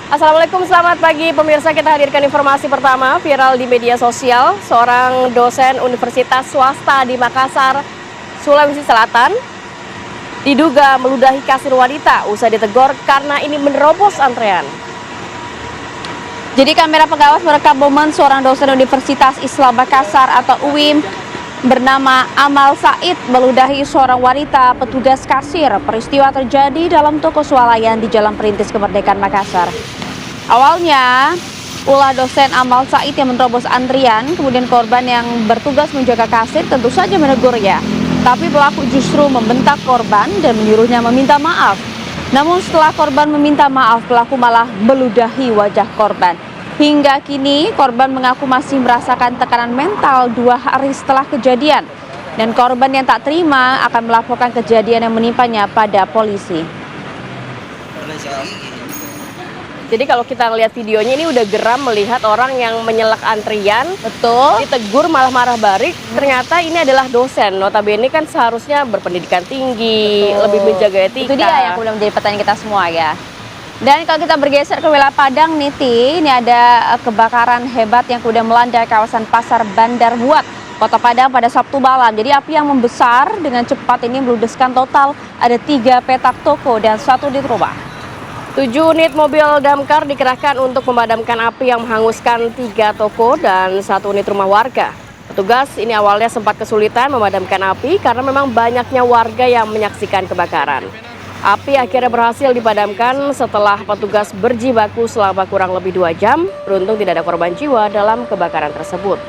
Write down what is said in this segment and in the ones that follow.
Assalamualaikum, selamat pagi pemirsa. Kita hadirkan informasi pertama viral di media sosial. Seorang dosen universitas swasta di Makassar, Sulawesi Selatan diduga meludahi kasir wanita usai ditegur karena ini menerobos antrean. Jadi kamera pengawas merekam momen seorang dosen Universitas Islam Makassar atau UIM bernama Amal Said meludahi seorang wanita petugas kasir. Peristiwa terjadi dalam toko swalayan di Jalan Perintis Kemerdekaan Makassar. Awalnya, ulah dosen Amal Said yang menerobos antrian, kemudian korban yang bertugas menjaga kasir tentu saja menegurnya. Tapi pelaku justru membentak korban dan menyuruhnya meminta maaf. Namun setelah korban meminta maaf, pelaku malah meludahi wajah korban. Hingga kini, korban mengaku masih merasakan tekanan mental 2 hari setelah kejadian. Dan korban yang tak terima akan melaporkan kejadian yang menimpanya pada polisi. Jadi kalau kita lihat videonya ini udah geram melihat orang yang menyelak antrian. Betul. Ditegur malah marah balik. Ternyata ini adalah dosen. Notabene kan seharusnya berpendidikan tinggi, lebih menjaga etika. Itu dia yang kemudian menjadi pertanyaan kita semua ya. Dan kalau kita bergeser ke wilayah Padang, Niti, ini ada kebakaran hebat yang kemudian melanda kawasan Pasar Bandar Buat, Kota Padang pada Sabtu malam. Jadi api yang membesar dengan cepat ini meludeskan total ada 3 petak toko dan 1 unit rumah. 7 unit mobil damkar dikerahkan untuk memadamkan api yang menghanguskan 3 toko dan 1 unit rumah warga. Petugas ini awalnya sempat kesulitan memadamkan api karena memang banyaknya warga yang menyaksikan kebakaran. Api akhirnya berhasil dipadamkan setelah petugas berjibaku selama kurang lebih 2 jam. Beruntung tidak ada korban jiwa dalam kebakaran tersebut.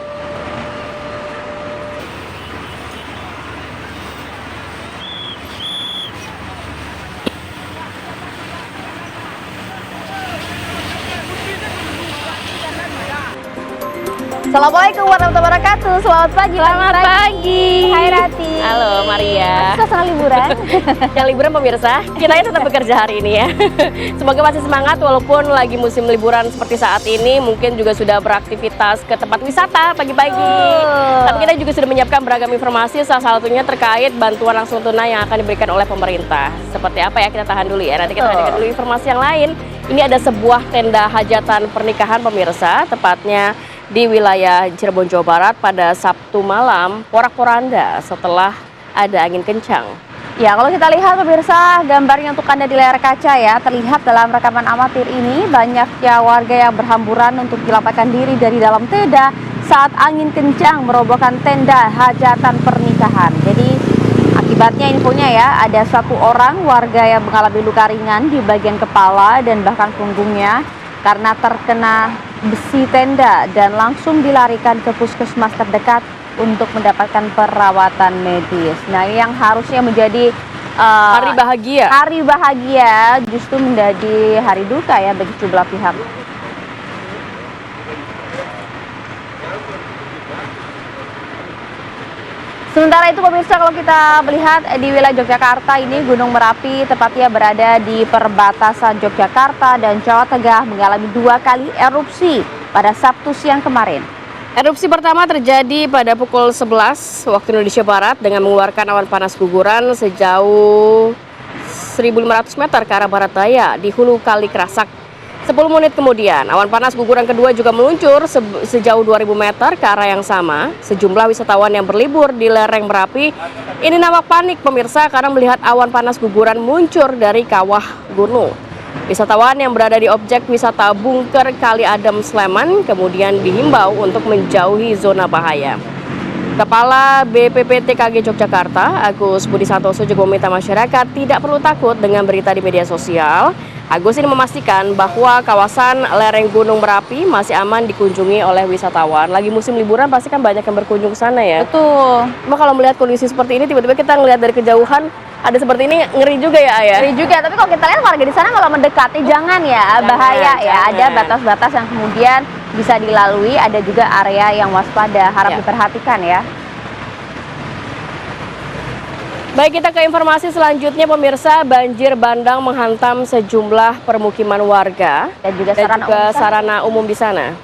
Assalamualaikum warahmatullahi wabarakatuh. Selamat pagi. Selamat pagi. Hai Rati. Halo Maria. Suasana liburan. Yang liburan pemirsa, kita tetap bekerja hari ini ya. Semoga masih semangat walaupun lagi musim liburan seperti saat ini. Mungkin juga sudah beraktivitas ke tempat wisata pagi-pagi. Tapi kita juga sudah menyiapkan beragam informasi, salah satunya terkait bantuan langsung tunai yang akan diberikan oleh pemerintah. Seperti apa ya, kita tahan dulu ya. Nanti kita hadirkan dulu informasi yang lain. Ini ada sebuah tenda hajatan pernikahan pemirsa, tepatnya di wilayah Cirebon, Jawa Barat pada Sabtu malam, porak-poranda setelah ada angin kencang. Ya, kalau kita lihat pemirsa, gambar yang untuk Anda di layar kaca ya, terlihat dalam rekaman amatir ini banyaknya warga yang berhamburan untuk menyelamatkan diri dari dalam tenda saat angin kencang merobohkan tenda hajatan pernikahan. Jadi akibatnya infonya ya, ada 1 orang warga yang mengalami luka ringan di bagian kepala dan bahkan punggungnya karena terkena besi tenda dan langsung dilarikan ke puskesmas terdekat untuk mendapatkan perawatan medis. Nah, yang harusnya menjadi hari bahagia justru menjadi hari duka ya bagi sejumlah pihak. Sementara itu pemirsa, kalau kita melihat di wilayah Yogyakarta ini, Gunung Merapi tepatnya berada di perbatasan Yogyakarta dan Jawa Tengah mengalami 2 kali erupsi pada Sabtu siang kemarin. Erupsi pertama terjadi pada pukul 11 waktu Indonesia Barat dengan mengeluarkan awan panas guguran sejauh 1.500 meter ke arah barat daya di hulu Kali Kerasak. 10 menit kemudian, awan panas guguran kedua juga meluncur sejauh 2.000 meter ke arah yang sama. Sejumlah wisatawan yang berlibur di lereng Merapi ini nampak panik pemirsa karena melihat awan panas guguran muncul dari kawah gunung. Wisatawan yang berada di objek wisata Bunker Kali Adem Sleman kemudian dihimbau untuk menjauhi zona bahaya. Kepala BPPTKG Yogyakarta, Agus Budi Santoso, juga meminta masyarakat tidak perlu takut dengan berita di media sosial. Agus ini memastikan bahwa kawasan lereng Gunung Merapi masih aman dikunjungi oleh wisatawan. Lagi musim liburan pasti kan banyak yang berkunjung ke sana ya. Betul. Cuma kalau melihat kondisi seperti ini, tiba-tiba kita ngelihat dari kejauhan ada seperti ini, ngeri juga ya Ayah? Ngeri juga, tapi kalau kita lihat warga di sana kalau mendekati jangan ya, bahaya ya. Ada batas-batas yang kemudian bisa dilalui, ada juga area yang waspada, harap diperhatikan ya. Baik, kita ke informasi selanjutnya pemirsa. Banjir bandang menghantam sejumlah permukiman warga dan juga sarana umum di sana.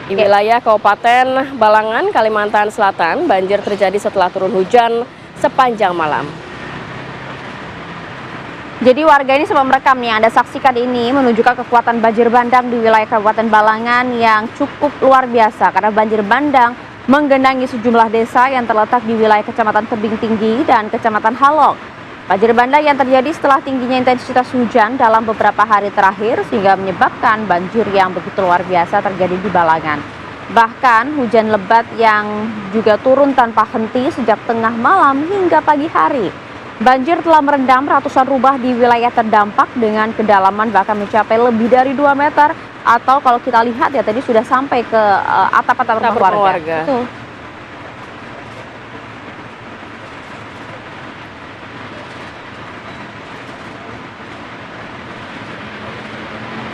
Di wilayah Kabupaten Balangan, Kalimantan Selatan, banjir terjadi setelah turun hujan sepanjang malam. Jadi warga ini sempat merekam nih, Anda saksikan ini menunjukkan kekuatan banjir bandang di wilayah Kabupaten Balangan yang cukup luar biasa karena banjir bandang menggenangi sejumlah desa yang terletak di wilayah Kecamatan Tebing Tinggi dan Kecamatan Halong. Banjir bandang yang terjadi setelah tingginya intensitas hujan dalam beberapa hari terakhir sehingga menyebabkan banjir yang begitu luar biasa terjadi di Balangan. Bahkan hujan lebat yang juga turun tanpa henti sejak tengah malam hingga pagi hari. Banjir telah merendam ratusan rumah di wilayah terdampak dengan kedalaman bahkan mencapai lebih dari 2 meter atau kalau kita lihat ya tadi sudah sampai ke atap-atap rumah warga. Betul.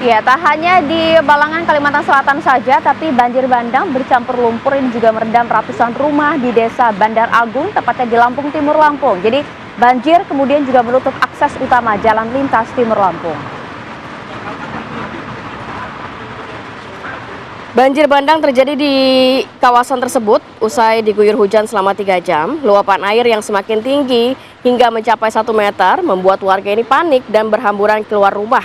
Ya, tak hanya di Balangan, Kalimantan Selatan saja, tapi banjir bandang bercampur lumpur ini juga merendam ratusan rumah di desa Bandar Agung, tepatnya di Lampung Timur Lampung. Jadi banjir kemudian juga menutup akses utama jalan lintas Timur Lampung. Banjir bandang terjadi di kawasan tersebut usai diguyur hujan selama 3 jam. Luapan air yang semakin tinggi hingga mencapai 1 meter membuat warga ini panik dan berhamburan keluar rumah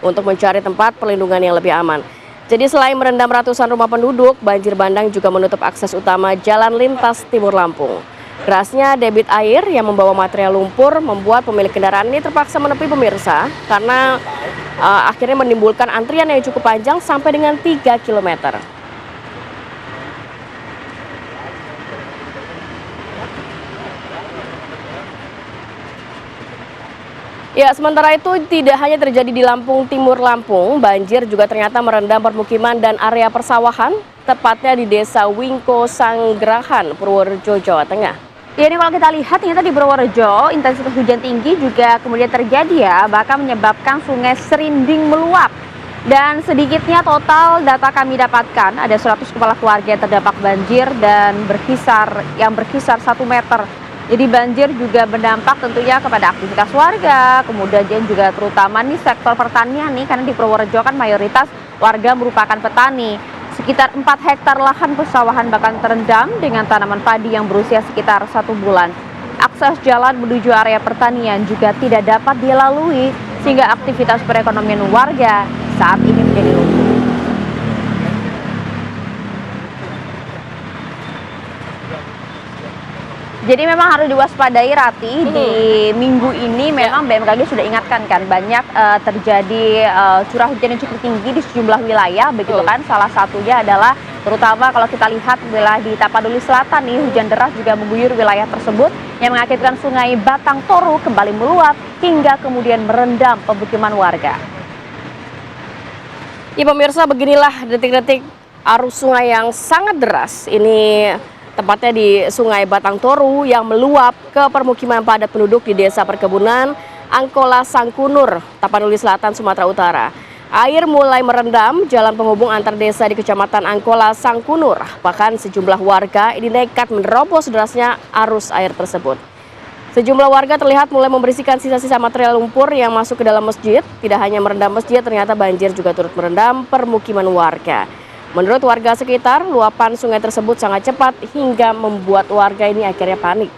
untuk mencari tempat perlindungan yang lebih aman. Jadi selain merendam ratusan rumah penduduk, banjir bandang juga menutup akses utama jalan lintas Timur Lampung. Derasnya debit air yang membawa material lumpur membuat pemilik kendaraan ini terpaksa menepi pemirsa karena akhirnya menimbulkan antrian yang cukup panjang sampai dengan 3 km. Ya, sementara itu tidak hanya terjadi di Lampung Timur Lampung, banjir juga ternyata merendam permukiman dan area persawahan, tepatnya di Desa Wingko Sanggerahan, Purworejo, Jawa Tengah. Ya, ini kalau kita lihat ternyata di Purworejo intensitas hujan tinggi juga kemudian terjadi ya, bahkan menyebabkan Sungai Serinding meluap. Dan sedikitnya total data kami dapatkan ada 100 kepala keluarga yang terdampak banjir dan berkisar 1 meter. Jadi banjir juga berdampak tentunya kepada aktivitas warga, kemudian juga terutama nih sektor pertanian nih, karena di Purworejo kan mayoritas warga merupakan petani. Sekitar 4 hektar lahan persawahan bahkan terendam dengan tanaman padi yang berusia sekitar 1 bulan. Akses jalan menuju area pertanian juga tidak dapat dilalui sehingga aktivitas perekonomian warga saat ini menjadi lumpuh. Jadi memang harus diwaspadai, Rati. Di minggu ini memang BMKG sudah ingatkan kan banyak terjadi curah hujan yang cukup tinggi di sejumlah wilayah, begitu kan. Salah satunya adalah terutama kalau kita lihat wilayah di Tapanuli Selatan nih, hujan deras juga mengguyur wilayah tersebut yang mengakibatkan Sungai Batang Toru kembali meluap hingga kemudian merendam pemukiman warga. Ya pemirsa, beginilah detik-detik arus sungai yang sangat deras. Ini tepatnya di Sungai Batang Toru yang meluap ke permukiman padat penduduk di Desa Perkebunan Angkola Sangkunur, Tapanuli Selatan, Sumatera Utara. Air mulai merendam jalan penghubung antar desa di Kecamatan Angkola Sangkunur. Bahkan sejumlah warga ini nekat menerobos derasnya arus air tersebut. Sejumlah warga terlihat mulai membersihkan sisa-sisa material lumpur yang masuk ke dalam masjid. Tidak hanya merendam masjid, ternyata banjir juga turut merendam permukiman warga. Menurut warga sekitar, luapan sungai tersebut sangat cepat hingga membuat warga ini akhirnya panik.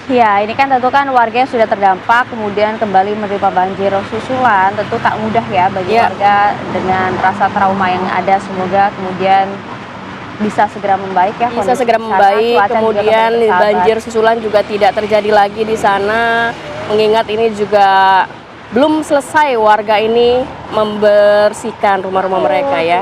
Ya, ini kan tentu kan warga yang sudah terdampak kemudian kembali menerima banjir susulan, tentu tak mudah ya bagi warga dengan rasa trauma yang ada. Semoga kemudian bisa segera membaik ya. Bisa segera membaik, kemudian banjir susulan juga tidak terjadi lagi di sana. Mengingat ini juga belum selesai warga ini membersihkan rumah-rumah mereka ya.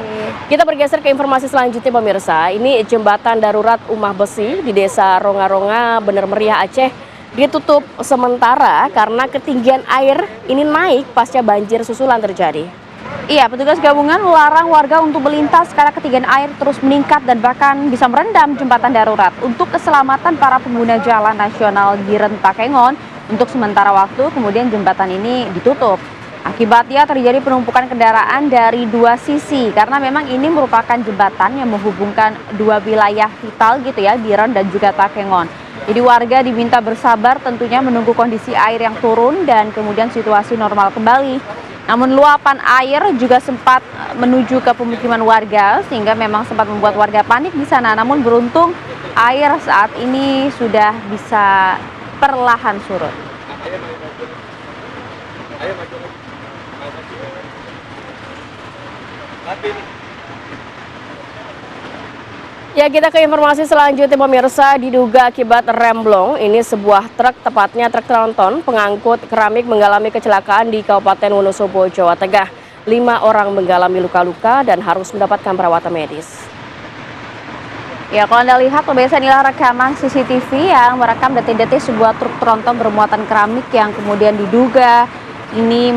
Kita bergeser ke informasi selanjutnya pemirsa. Ini jembatan darurat Umah Besi di Desa Ronga-Ronga, Bener Meriah, Aceh ditutup sementara karena ketinggian air ini naik pasca banjir susulan terjadi. Iya, petugas gabungan melarang warga untuk melintas karena ketinggian air terus meningkat dan bahkan bisa merendam jembatan darurat. Untuk keselamatan para pengguna jalan nasional di Rentakengon, untuk sementara waktu kemudian jembatan ini ditutup. Akibatnya terjadi penumpukan kendaraan dari 2 sisi karena memang ini merupakan jembatan yang menghubungkan 2 wilayah vital gitu ya, Biren dan juga Takengon. Jadi warga diminta bersabar tentunya menunggu kondisi air yang turun dan kemudian situasi normal kembali. Namun luapan air juga sempat menuju ke pemukiman warga sehingga memang sempat membuat warga panik di sana. Namun beruntung air saat ini sudah bisa perlahan surut. Ya, kita ke informasi selanjutnya pemirsa. Diduga akibat remblong, ini sebuah truk, tepatnya truk tronton pengangkut keramik mengalami kecelakaan di Kabupaten Wonosobo, Jawa Tengah. 5 orang mengalami luka-luka dan harus mendapatkan perawatan medis. Ya, kalau Anda lihat pemirsa, inilah rekaman CCTV yang merekam detik-detik sebuah truk tronton bermuatan keramik yang kemudian diduga ini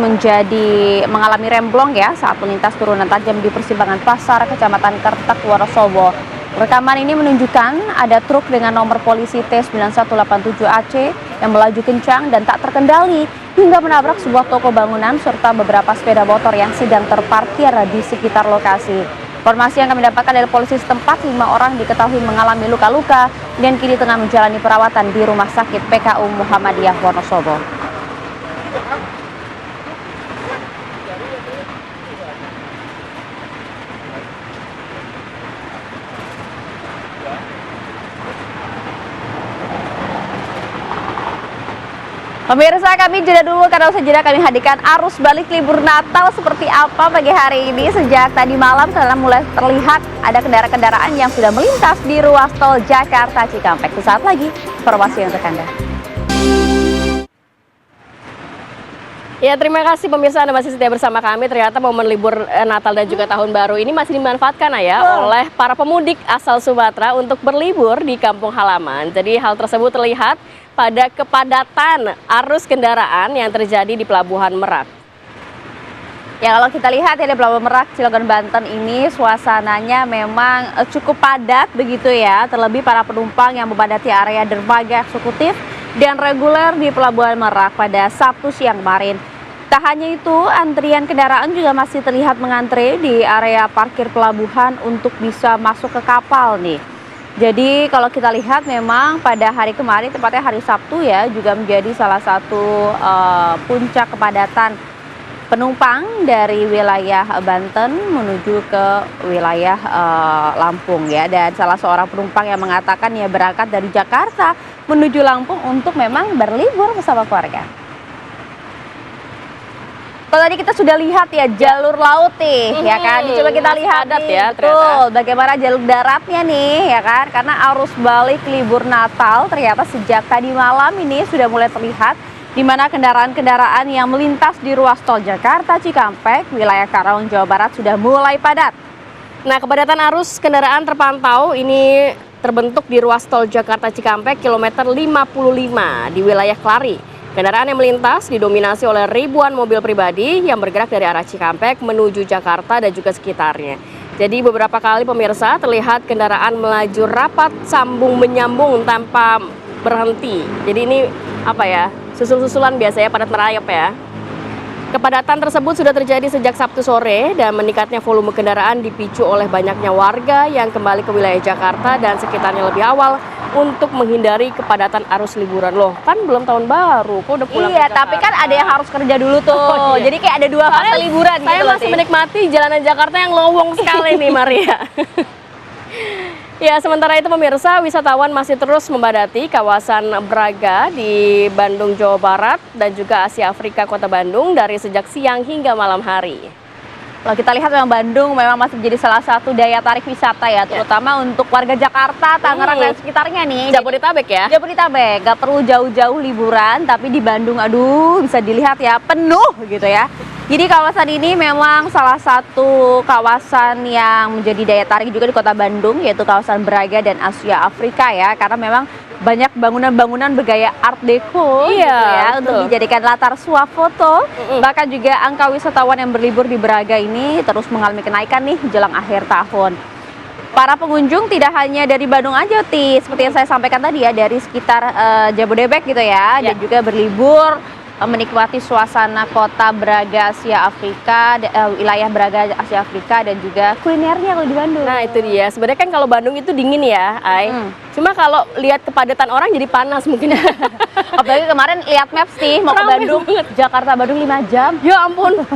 mengalami remblong ya saat melintas turunan tajam di persimpangan Pasar, Kecamatan Kertek, Wonosobo. Rekaman ini menunjukkan ada truk dengan nomor polisi T9187AC yang melaju kencang dan tak terkendali hingga menabrak sebuah toko bangunan serta beberapa sepeda motor yang sedang terparkir di sekitar lokasi. Informasi yang kami dapatkan dari polisi setempat, 5 orang diketahui mengalami luka-luka dan kini tengah menjalani perawatan di Rumah Sakit PKU Muhammadiyah Wonosobo. Pemirsa, kami jeda dulu karena usai jeda kami hadirkan arus balik libur Natal seperti apa pagi hari ini. Sejak tadi malam telah mulai terlihat ada kendaraan-kendaraan yang sudah melintas di ruas tol Jakarta Cikampek. Sesaat lagi informasi untuk Anda. Ya, terima kasih pemirsa Anda masih setia bersama kami. Ternyata momen libur Natal dan juga Tahun Baru ini masih dimanfaatkan ya oleh para pemudik asal Sumatera untuk berlibur di kampung halaman. Jadi hal tersebut terlihat pada kepadatan arus kendaraan yang terjadi di Pelabuhan Merak. Ya, kalau kita lihat ya di Pelabuhan Merak, Cilegon, Banten ini suasananya memang cukup padat begitu ya. Terlebih para penumpang yang memadati area dermaga eksekutif dan reguler di Pelabuhan Merak pada Sabtu siang kemarin. Tak hanya itu, antrian kendaraan juga masih terlihat mengantre di area parkir pelabuhan untuk bisa masuk ke kapal nih. Jadi kalau kita lihat memang pada hari kemarin, tepatnya hari Sabtu ya, juga menjadi salah satu puncak kepadatan penumpang dari wilayah Banten menuju ke wilayah Lampung ya. Dan salah seorang penumpang yang mengatakan ya berangkat dari Jakarta menuju Lampung untuk memang berlibur bersama keluarga. Kalau tadi kita sudah lihat ya jalur laut nih, ya kan? Coba kita lihat nih, ya, betul, bagaimana jalur daratnya nih, ya kan? Karena arus balik libur Natal ternyata sejak tadi malam ini sudah mulai terlihat, di mana kendaraan-kendaraan yang melintas di ruas tol Jakarta Cikampek, wilayah Karawang, Jawa Barat sudah mulai padat. Nah, kepadatan arus kendaraan terpantau ini terbentuk di ruas tol Jakarta Cikampek kilometer 55 di wilayah Klari. Kendaraan yang melintas didominasi oleh ribuan mobil pribadi yang bergerak dari arah Cikampek menuju Jakarta dan juga sekitarnya. Jadi beberapa kali pemirsa terlihat kendaraan melaju rapat sambung menyambung tanpa berhenti. Jadi ini apa ya, susul-susulan biasanya padat merayap ya. Kepadatan tersebut sudah terjadi sejak Sabtu sore dan meningkatnya volume kendaraan dipicu oleh banyaknya warga yang kembali ke wilayah Jakarta dan sekitarnya lebih awal untuk menghindari kepadatan arus liburan. Loh, kan belum tahun baru, kok udah pulang Iya, ke Jakarta? tapi kan ada yang harus kerja dulu tuh. Oh, iya. Jadi kayak ada dua fase liburan gitu. Saya masih menikmati jalanan Jakarta yang lowong sekali nih, Maria. Ya, sementara itu pemirsa, wisatawan masih terus membadati kawasan Braga di Bandung, Jawa Barat dan juga Asia Afrika Kota Bandung dari sejak siang hingga malam hari. Kalau kita lihat memang Bandung memang masih menjadi salah satu daya tarik wisata ya, terutama untuk warga Jakarta, Tangerang dan sekitarnya nih. Jabodetabek ya? Jabodetabek, gak perlu jauh-jauh liburan, tapi di Bandung aduh bisa dilihat ya penuh gitu ya. Jadi kawasan ini memang salah satu kawasan yang menjadi daya tarik juga di kota Bandung, yaitu kawasan Braga dan Asia Afrika ya, karena memang banyak bangunan-bangunan bergaya Art Deco gitu ya, untuk dijadikan latar swafoto. Bahkan juga angka wisatawan yang berlibur di Braga ini terus mengalami kenaikan nih jelang akhir tahun. Para pengunjung tidak hanya dari Bandung aja, seperti yang saya sampaikan tadi ya, dari sekitar Jabodetabek gitu ya, dan juga berlibur menikmati suasana kota Braga Asia Afrika, wilayah Braga Asia Afrika dan juga kulinernya kalau di Bandung. Nah itu dia, sebenarnya kan kalau Bandung itu dingin ya, Ai. Cuma kalau lihat kepadatan orang jadi panas mungkin. Apalagi kemarin lihat maps sih mau ke Bandung, Jakarta Bandung 5 jam. Ya ampun.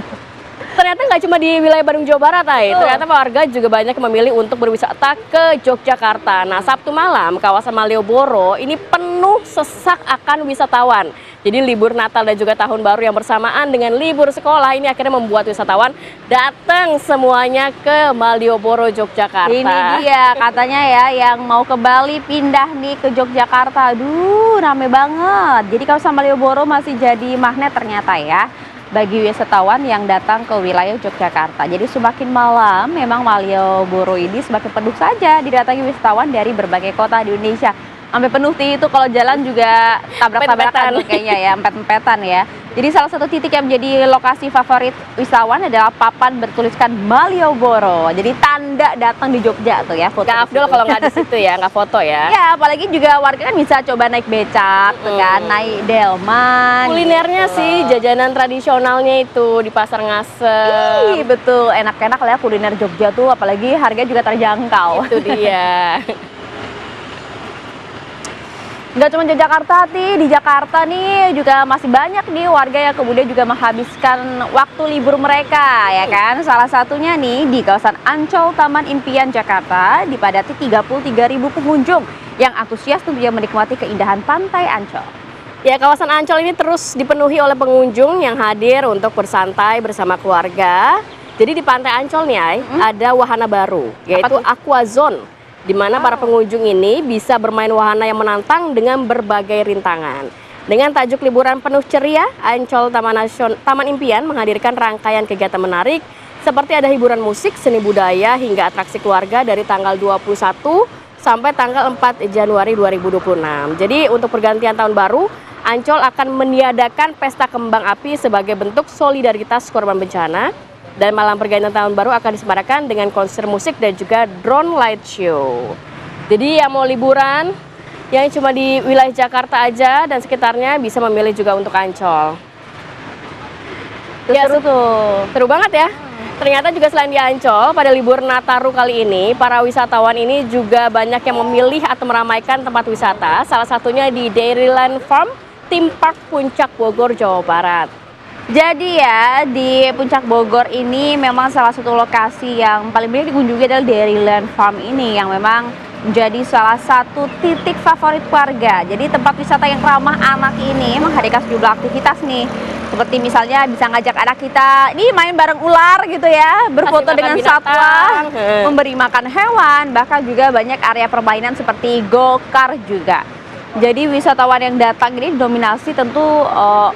Ternyata nggak cuma di wilayah Bandung, Jawa Barat, Ai. Ternyata warga juga banyak yang memilih untuk berwisata ke Yogyakarta. Nah, Sabtu malam kawasan Malioboro ini penuh sesak akan wisatawan. Jadi libur Natal dan juga Tahun Baru yang bersamaan dengan libur sekolah ini akhirnya membuat wisatawan datang semuanya ke Malioboro, Yogyakarta. Ini dia katanya ya yang mau ke Bali pindah nih ke Yogyakarta. Aduh, rame banget. Jadi kawasan Malioboro masih jadi magnet ternyata ya bagi wisatawan yang datang ke wilayah Yogyakarta. Jadi semakin malam memang Malioboro ini semakin penuh saja didatangi wisatawan dari berbagai kota di Indonesia. Sampai penuh itu kalau jalan juga tabrak-tabrakan kayaknya ya, empet-empetan ya. Jadi salah satu titik yang menjadi lokasi favorit wisatawan adalah papan bertuliskan Malioboro. Jadi tanda datang di Jogja tuh ya, foto. Gak afdol kalau nggak di situ ya, nggak foto ya. Ya, apalagi juga warga kan bisa coba naik becak, tuh kan, naik delman. Kulinernya gitu sih loh. jajanan tradisionalnya itu di Pasar Ngasem. Ih, betul, enak-enak lah ya kuliner Jogja tuh, apalagi harga juga terjangkau. Itu dia. Nggak cuma Jakarta di Jakarta nih juga masih banyak nih warga yang kemudian juga menghabiskan waktu libur mereka ya kan. Salah satunya nih di kawasan Ancol Taman Impian Jakarta dipadati 33.000 pengunjung yang antusias tentunya menikmati keindahan pantai Ancol. Ya, kawasan Ancol ini terus dipenuhi oleh pengunjung yang hadir untuk bersantai bersama keluarga. Jadi di pantai Ancol nih Ay, ada wahana baru yaitu Aquazone, di mana para pengunjung ini bisa bermain wahana yang menantang dengan berbagai rintangan. Dengan tajuk liburan penuh ceria, Ancol Taman Impian menghadirkan rangkaian kegiatan menarik seperti ada hiburan musik, seni budaya, hingga atraksi keluarga dari tanggal 21 sampai tanggal 4 Januari 2026. Jadi untuk pergantian tahun baru, Ancol akan meniadakan pesta kembang api sebagai bentuk solidaritas korban bencana. Dan malam pergantian tahun baru akan disemarakan dengan konser musik dan juga drone light show. Jadi yang mau liburan yang cuma di wilayah Jakarta aja dan sekitarnya bisa memilih juga untuk Ancol. Ya, Seru tuh. seru banget ya. Ternyata juga selain di Ancol, pada libur Nataru kali ini, para wisatawan ini juga banyak yang memilih atau meramaikan tempat wisata. Salah satunya di Dairyland Farm, Theme Park Puncak Bogor, Jawa Barat. Jadi ya di Puncak Bogor ini memang salah satu lokasi yang paling banyak dikunjungi adalah Dairyland Farm ini yang memang menjadi salah satu titik favorit warga. Jadi tempat wisata yang ramah anak ini menghadirkan sejumlah aktivitas nih. Seperti misalnya bisa ngajak anak kita ini main bareng ular gitu ya, berfoto dengan satwa, memberi makan hewan, bahkan juga banyak area permainan seperti go-kart juga. Jadi wisatawan yang datang ini didominasi tentu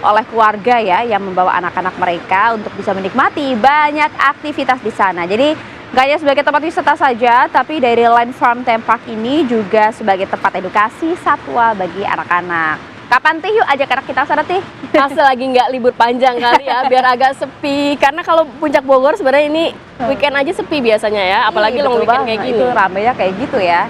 oleh keluarga ya yang membawa anak-anak mereka untuk bisa menikmati banyak aktivitas di sana. Jadi nggak hanya sebagai tempat wisata saja, tapi Dairyland Farm Theme Park ini juga sebagai tempat edukasi satwa bagi anak-anak. Kapan Tih yuk ajak anak kita sana Tih? Pas lagi nggak libur panjang kali ya, biar agak sepi. Karena kalau Puncak Bogor sebenarnya ini weekend aja sepi biasanya ya, apalagi long weekend kayak gini. Itu ramenya kayak gitu ya.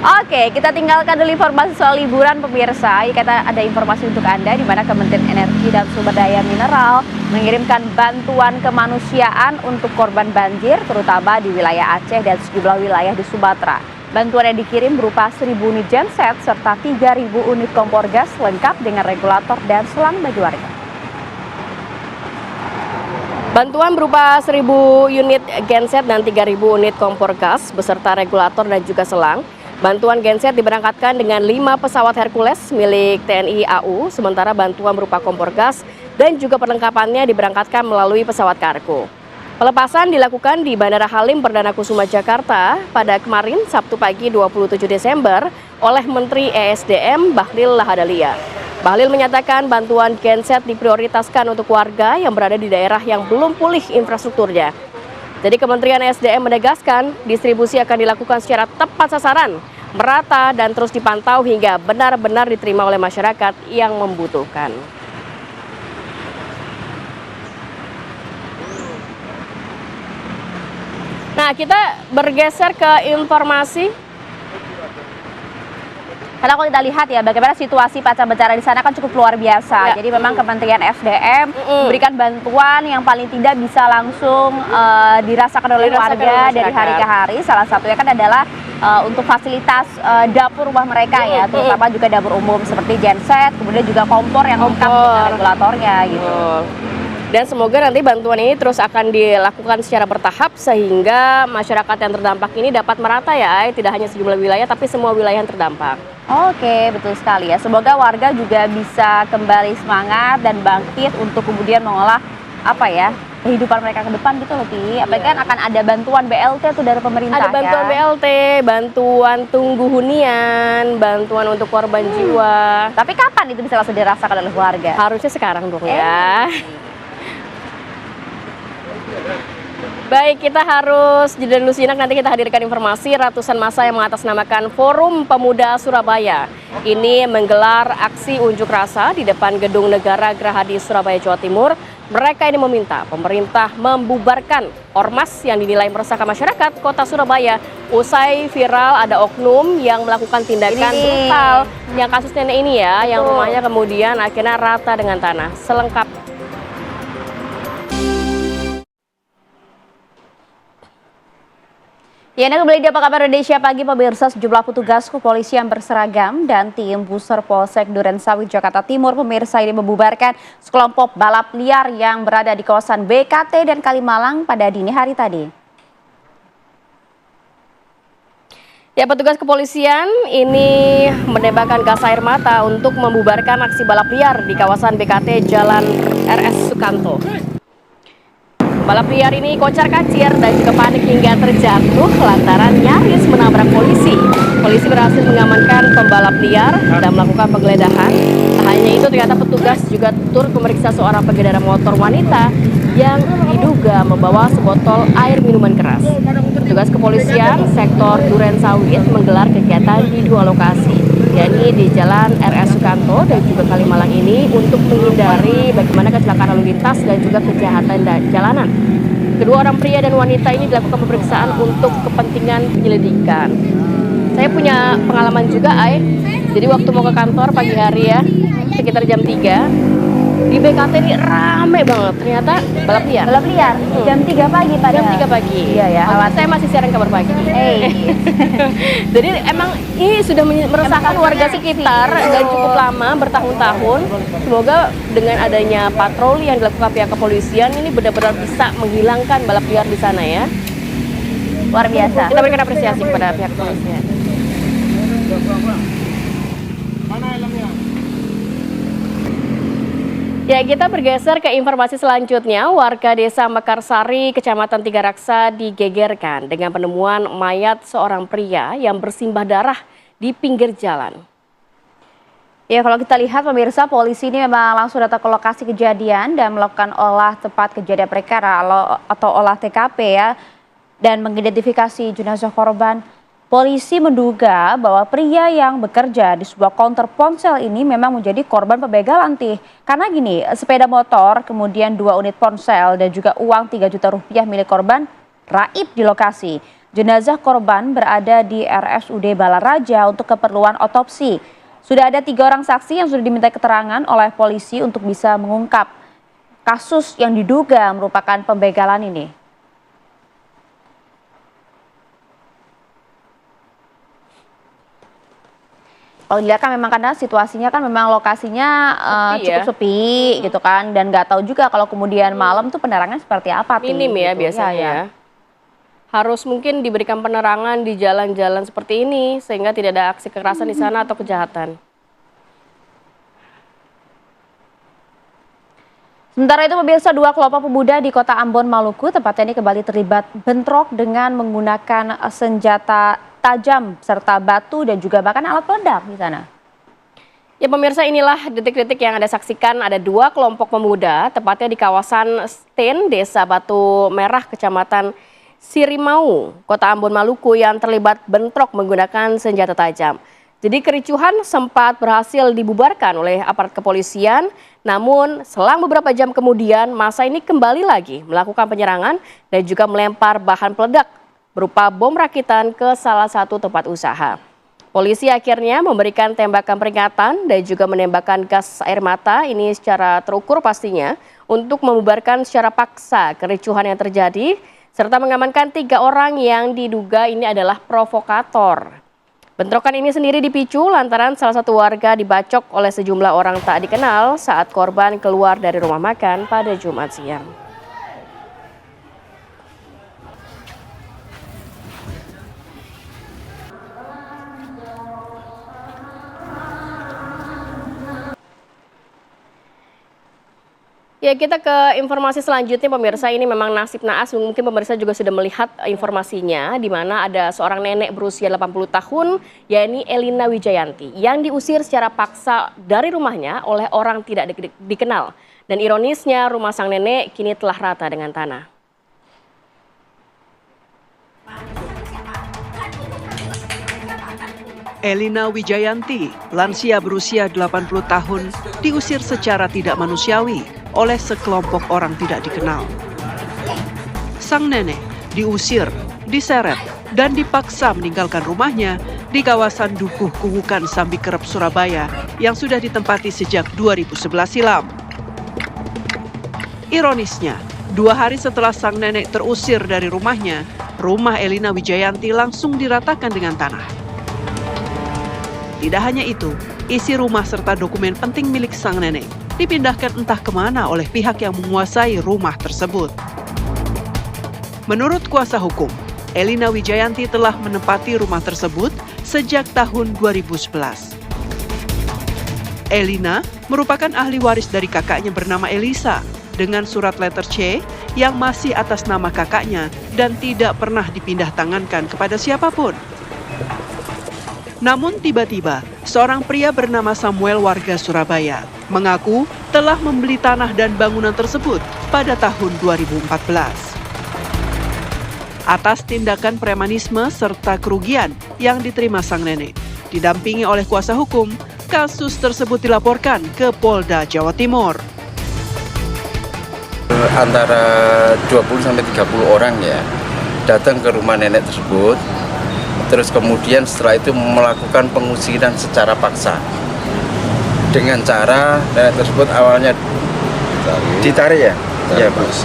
Oke, kita tinggalkan dulu informasi soal liburan pemirsa. Kita ada informasi untuk Anda di mana Kementerian Energi dan Sumber Daya Mineral mengirimkan bantuan kemanusiaan untuk korban banjir terutama di wilayah Aceh dan sejumlah wilayah di Sumatera. Bantuan yang dikirim berupa 1.000 unit genset serta 3.000 unit kompor gas lengkap dengan regulator dan selang bagi warga. Bantuan berupa 1.000 unit genset dan 3.000 unit kompor gas beserta regulator dan juga selang. Bantuan genset diberangkatkan dengan 5 pesawat Hercules milik TNI AU, sementara bantuan berupa kompor gas dan juga perlengkapannya diberangkatkan melalui pesawat kargo. Pelepasan dilakukan di Bandara Halim Perdana Kusuma Jakarta pada kemarin Sabtu pagi 27 Desember oleh Menteri ESDM Bahlil Lahadalia. Bahlil menyatakan bantuan genset diprioritaskan untuk warga yang berada di daerah yang belum pulih infrastrukturnya. Jadi Kementerian ESDM menegaskan distribusi akan dilakukan secara tepat sasaran, merata dan terus dipantau hingga benar-benar diterima oleh masyarakat yang membutuhkan. Nah, kita bergeser ke informasi. Karena kalau kita lihat ya bagaimana situasi pasca bencana di sana kan cukup luar biasa. Jadi memang Kementerian SDM memberikan bantuan yang paling tidak bisa langsung dirasakan oleh warga dari hari ke hari. Salah satunya kan adalah untuk fasilitas dapur rumah mereka ya, terutama juga dapur umum seperti genset, kemudian juga kompor yang lengkap dengan regulatornya gitu. Dan semoga nanti bantuan ini terus akan dilakukan secara bertahap sehingga masyarakat yang terdampak ini dapat merata ya, tidak hanya sejumlah wilayah tapi semua wilayah yang terdampak. Oke, betul sekali ya. Semoga warga juga bisa kembali semangat dan bangkit untuk kemudian mengolah apa ya kehidupan mereka ke depan gitu loh, Ti. Apalagi kan akan ada bantuan BLT tuh dari pemerintah Ada bantuan ya. BLT, bantuan tunggu hunian, bantuan untuk korban jiwa. Tapi kapan itu bisa langsung dirasakan oleh warga? Harusnya sekarang dong ya. Baik, kita harus jeda dulu sinak, nanti kita hadirkan informasi ratusan massa yang mengatasnamakan Forum Pemuda Surabaya. Ini menggelar aksi unjuk rasa di depan Gedung Negara Gerahadi Surabaya, Jawa Timur. Mereka ini meminta pemerintah membubarkan ormas yang dinilai meresahkan masyarakat kota Surabaya. Usai viral ada oknum yang melakukan tindakan brutal. Yang kasus nenek ini ya, yang rumahnya kemudian akhirnya rata dengan tanah. Selengkap. Ya, ini kembali di Apa Kabar Indonesia Pagi, pemirsa. Sejumlah petugas kepolisian berseragam dan tim Puser Polsek Durensawit, Jakarta Timur, pemirsa, ini membubarkan sekelompok balap liar yang berada di kawasan BKT dan Kalimalang pada dini hari tadi. Ya, petugas kepolisian ini menembakkan gas air mata untuk membubarkan aksi balap liar di kawasan BKT Jalan RS Sukanto. Balap liar ini kocar-kacir dan juga panik hingga terjatuh lantaran nyaris menabrak polisi. Polisi berhasil mengamankan pembalap liar dan melakukan penggeledahan. Tak hanya itu, ternyata petugas juga turut memeriksa seorang pengendara motor wanita yang diduga membawa sebotol air minuman keras. Petugas kepolisian sektor Durensawit menggelar kegiatan di dua lokasi, yakni di Jalan RS Sukanto dan juga Kalimalang ini untuk menghindari bagaimana kecelakaan lalu lintas dan juga kejahatan jalanan. Kedua orang pria dan wanita ini dilakukan pemeriksaan untuk kepentingan penyelidikan. Saya punya pengalaman juga, Ay. Jadi waktu mau ke kantor pagi hari ya, sekitar jam 3, di BKT ini rame banget. Ternyata balap liar. Balap liar, jam 3 pagi pada. Jam 3 pagi. Iya ya. Saya masih siaran kabar pagi. Jadi emang ini sudah meresahkan warga sekitar dan cukup lama, bertahun-tahun. Semoga dengan adanya patroli yang dilakukan pihak kepolisian ini benar-benar bisa menghilangkan balap liar di sana ya. Luar biasa. Kita berikan apresiasi kepada pihak kepolisian. Ya, kita bergeser ke informasi selanjutnya. Warga desa Mekarsari, Kecamatan Tiga Raksa digegerkan dengan penemuan mayat seorang pria yang bersimbah darah di pinggir jalan. Ya, kalau kita lihat pemirsa, polisi ini memang langsung datang ke lokasi kejadian dan melakukan olah tempat kejadian perkara atau olah TKP ya, dan mengidentifikasi jenazah korban. Polisi menduga bahwa pria yang bekerja di sebuah counter ponsel ini memang menjadi korban pembegalan, Tih. Karena gini, sepeda motor, kemudian 2 unit ponsel dan juga uang 3 juta rupiah milik korban raib di lokasi. Jenazah korban berada di RSUD Balaraja untuk keperluan otopsi. Sudah ada 3 orang saksi yang sudah diminta keterangan oleh polisi untuk bisa mengungkap kasus yang diduga merupakan pembegalan ini. Kalau dilihat kan memang karena situasinya kan memang lokasinya cukup sepi gitu kan, dan nggak tahu juga kalau kemudian malam tuh penerangan seperti apa. Minim ya gitu. biasanya. Ya. Harus mungkin diberikan penerangan di jalan-jalan seperti ini sehingga tidak ada aksi kekerasan di sana atau kejahatan. Sementara itu pemirsa, 2 kelompok pemuda di Kota Ambon, Maluku tepatnya ini kembali terlibat bentrok dengan menggunakan senjata tajam serta batu dan juga bahkan alat peledak di sana. Ya pemirsa, inilah detik-detik yang Anda saksikan. Ada 2 kelompok pemuda tepatnya di kawasan Sten, Desa Batu Merah, Kecamatan Sirimau, Kota Ambon, Maluku yang terlibat bentrok menggunakan senjata tajam. Jadi kericuhan sempat berhasil dibubarkan oleh aparat kepolisian, namun selang beberapa jam kemudian massa ini kembali lagi melakukan penyerangan dan juga melempar bahan peledak berupa bom rakitan ke salah satu tempat usaha. Polisi akhirnya memberikan tembakan peringatan dan juga menembakkan gas air mata, ini secara terukur pastinya, untuk membubarkan secara paksa kericuhan yang terjadi, serta mengamankan 3 orang yang diduga ini adalah provokator. Bentrokan ini sendiri dipicu lantaran salah satu warga dibacok oleh sejumlah orang tak dikenal saat korban keluar dari rumah makan pada Jumat siang. Ya, kita ke informasi selanjutnya pemirsa. Ini memang nasib naas, mungkin pemirsa juga sudah melihat informasinya, di mana ada seorang nenek berusia 80 tahun, yakni Elina Wijayanti, yang diusir secara paksa dari rumahnya oleh orang tidak dikenal. Dan ironisnya, rumah sang nenek kini telah rata dengan tanah. Elina Wijayanti, lansia berusia 80 tahun, diusir secara tidak manusiawi oleh sekelompok orang tidak dikenal. Sang nenek diusir, diseret, dan dipaksa meninggalkan rumahnya di kawasan Dukuh Kuwukan Sambikerep, Surabaya yang sudah ditempati sejak 2011 silam. Ironisnya, 2 hari setelah sang nenek terusir dari rumahnya, rumah Elina Wijayanti langsung diratakan dengan tanah. Tidak hanya itu, isi rumah serta dokumen penting milik sang nenek dipindahkan entah kemana oleh pihak yang menguasai rumah tersebut. Menurut kuasa hukum, Elina Wijayanti telah menempati rumah tersebut sejak tahun 2011. Elina merupakan ahli waris dari kakaknya bernama Elisa dengan surat letter C yang masih atas nama kakaknya dan tidak pernah dipindah tangankan kepada siapapun. Namun tiba-tiba, seorang pria bernama Samuel warga Surabaya mengaku telah membeli tanah dan bangunan tersebut pada tahun 2014. Atas tindakan premanisme serta kerugian yang diterima sang nenek, didampingi oleh kuasa hukum, kasus tersebut dilaporkan ke Polda Jawa Timur. Antara 20-30 orang ya datang ke rumah nenek tersebut. Terus kemudian setelah itu melakukan pengusiran secara paksa dengan cara nenek tersebut awalnya ditarik ya,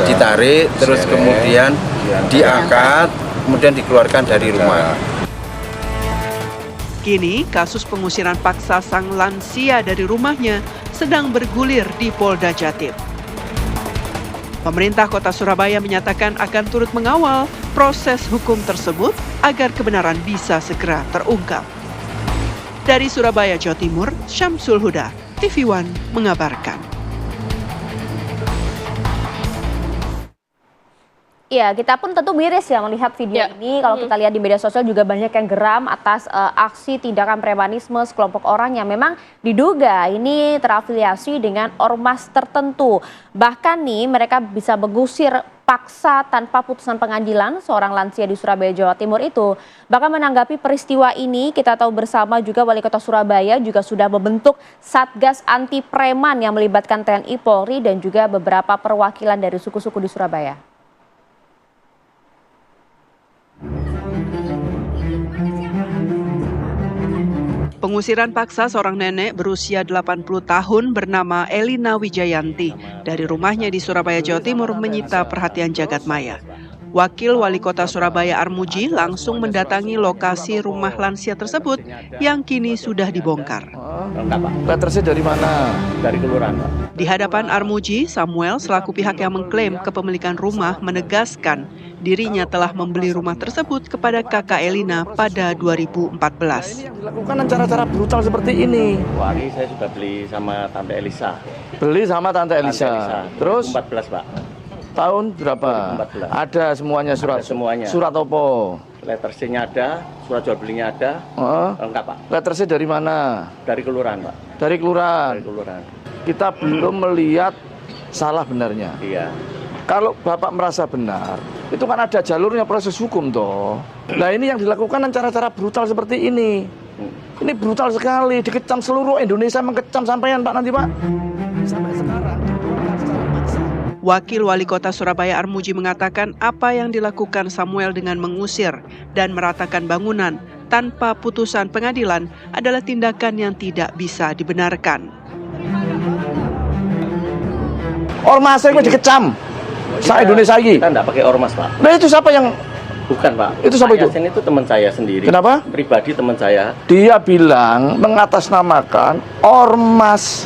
ditarik, terus kemudian diangkat, kemudian dikeluarkan dari rumah. Kini kasus pengusiran paksa sang lansia dari rumahnya sedang bergulir di Polda Jatim. Pemerintah Kota Surabaya menyatakan akan turut mengawal proses hukum tersebut agar kebenaran bisa segera terungkap. Dari Surabaya, Jawa Timur, Syamsul Huda, TV One mengabarkan. Iya, kita pun tentu miris ya melihat video ini. Kalau kita lihat di media sosial juga banyak yang geram atas aksi tindakan premanisme sekelompok orang yang memang diduga ini terafiliasi dengan ormas tertentu. Bahkan nih mereka bisa mengusir paksa tanpa putusan pengadilan seorang lansia di Surabaya, Jawa Timur itu. Bahkan menanggapi peristiwa ini, kita tahu bersama juga Wali Kota Surabaya juga sudah membentuk Satgas Anti Preman yang melibatkan TNI, Polri, dan juga beberapa perwakilan dari suku-suku di Surabaya. Pengusiran paksa seorang nenek berusia 80 tahun bernama Elina Wijayanti dari rumahnya di Surabaya, Jawa Timur menyita perhatian jagat maya. Wakil Wali Kota Surabaya Armuji langsung mendatangi lokasi rumah lansia tersebut yang kini sudah dibongkar. Letternya dari mana? Dari kelurahan, Pak. Di hadapan Armuji, Samuel selaku pihak yang mengklaim kepemilikan rumah menegaskan dirinya telah membeli rumah tersebut kepada kakak Elina pada 2014. Yang dilakukan cara-cara brutal seperti ini. Wah, ini saya sudah beli sama Tante Elisa. Beli sama Tante Elisa. Terus 14, Pak. tahun berapa? 2014. Ada semuanya surat. Ada semuanya. Surat opo? Letter C-nya ada, surat jual belinya ada. Lengkap, Pak. Letter C dari mana? Dari kelurahan, Pak. Dari kelurahan. Dari kelurahan. Kita belum melihat salah benarnya. Iya. Kalau Bapak merasa benar, itu kan ada jalurnya proses hukum toh. Nah ini yang dilakukan cara-cara brutal seperti ini. Ini brutal sekali, dikecam seluruh Indonesia, mengecam sampean Pak nanti Pak. Sampai sekarang dibongkar secara paksa. Wakil Wali Kota Surabaya Armuji mengatakan apa yang dilakukan Samuel dengan mengusir dan meratakan bangunan tanpa putusan pengadilan adalah tindakan yang tidak bisa dibenarkan. Ormasnya gue dikecam. Indonesia lagi. Kita enggak pakai ormas, Pak. Nah itu siapa yang? Bukan, Pak. Itu siapa itu? Yasin itu teman saya sendiri. Kenapa? Pribadi teman saya. Dia bilang mengatasnamakan ormas.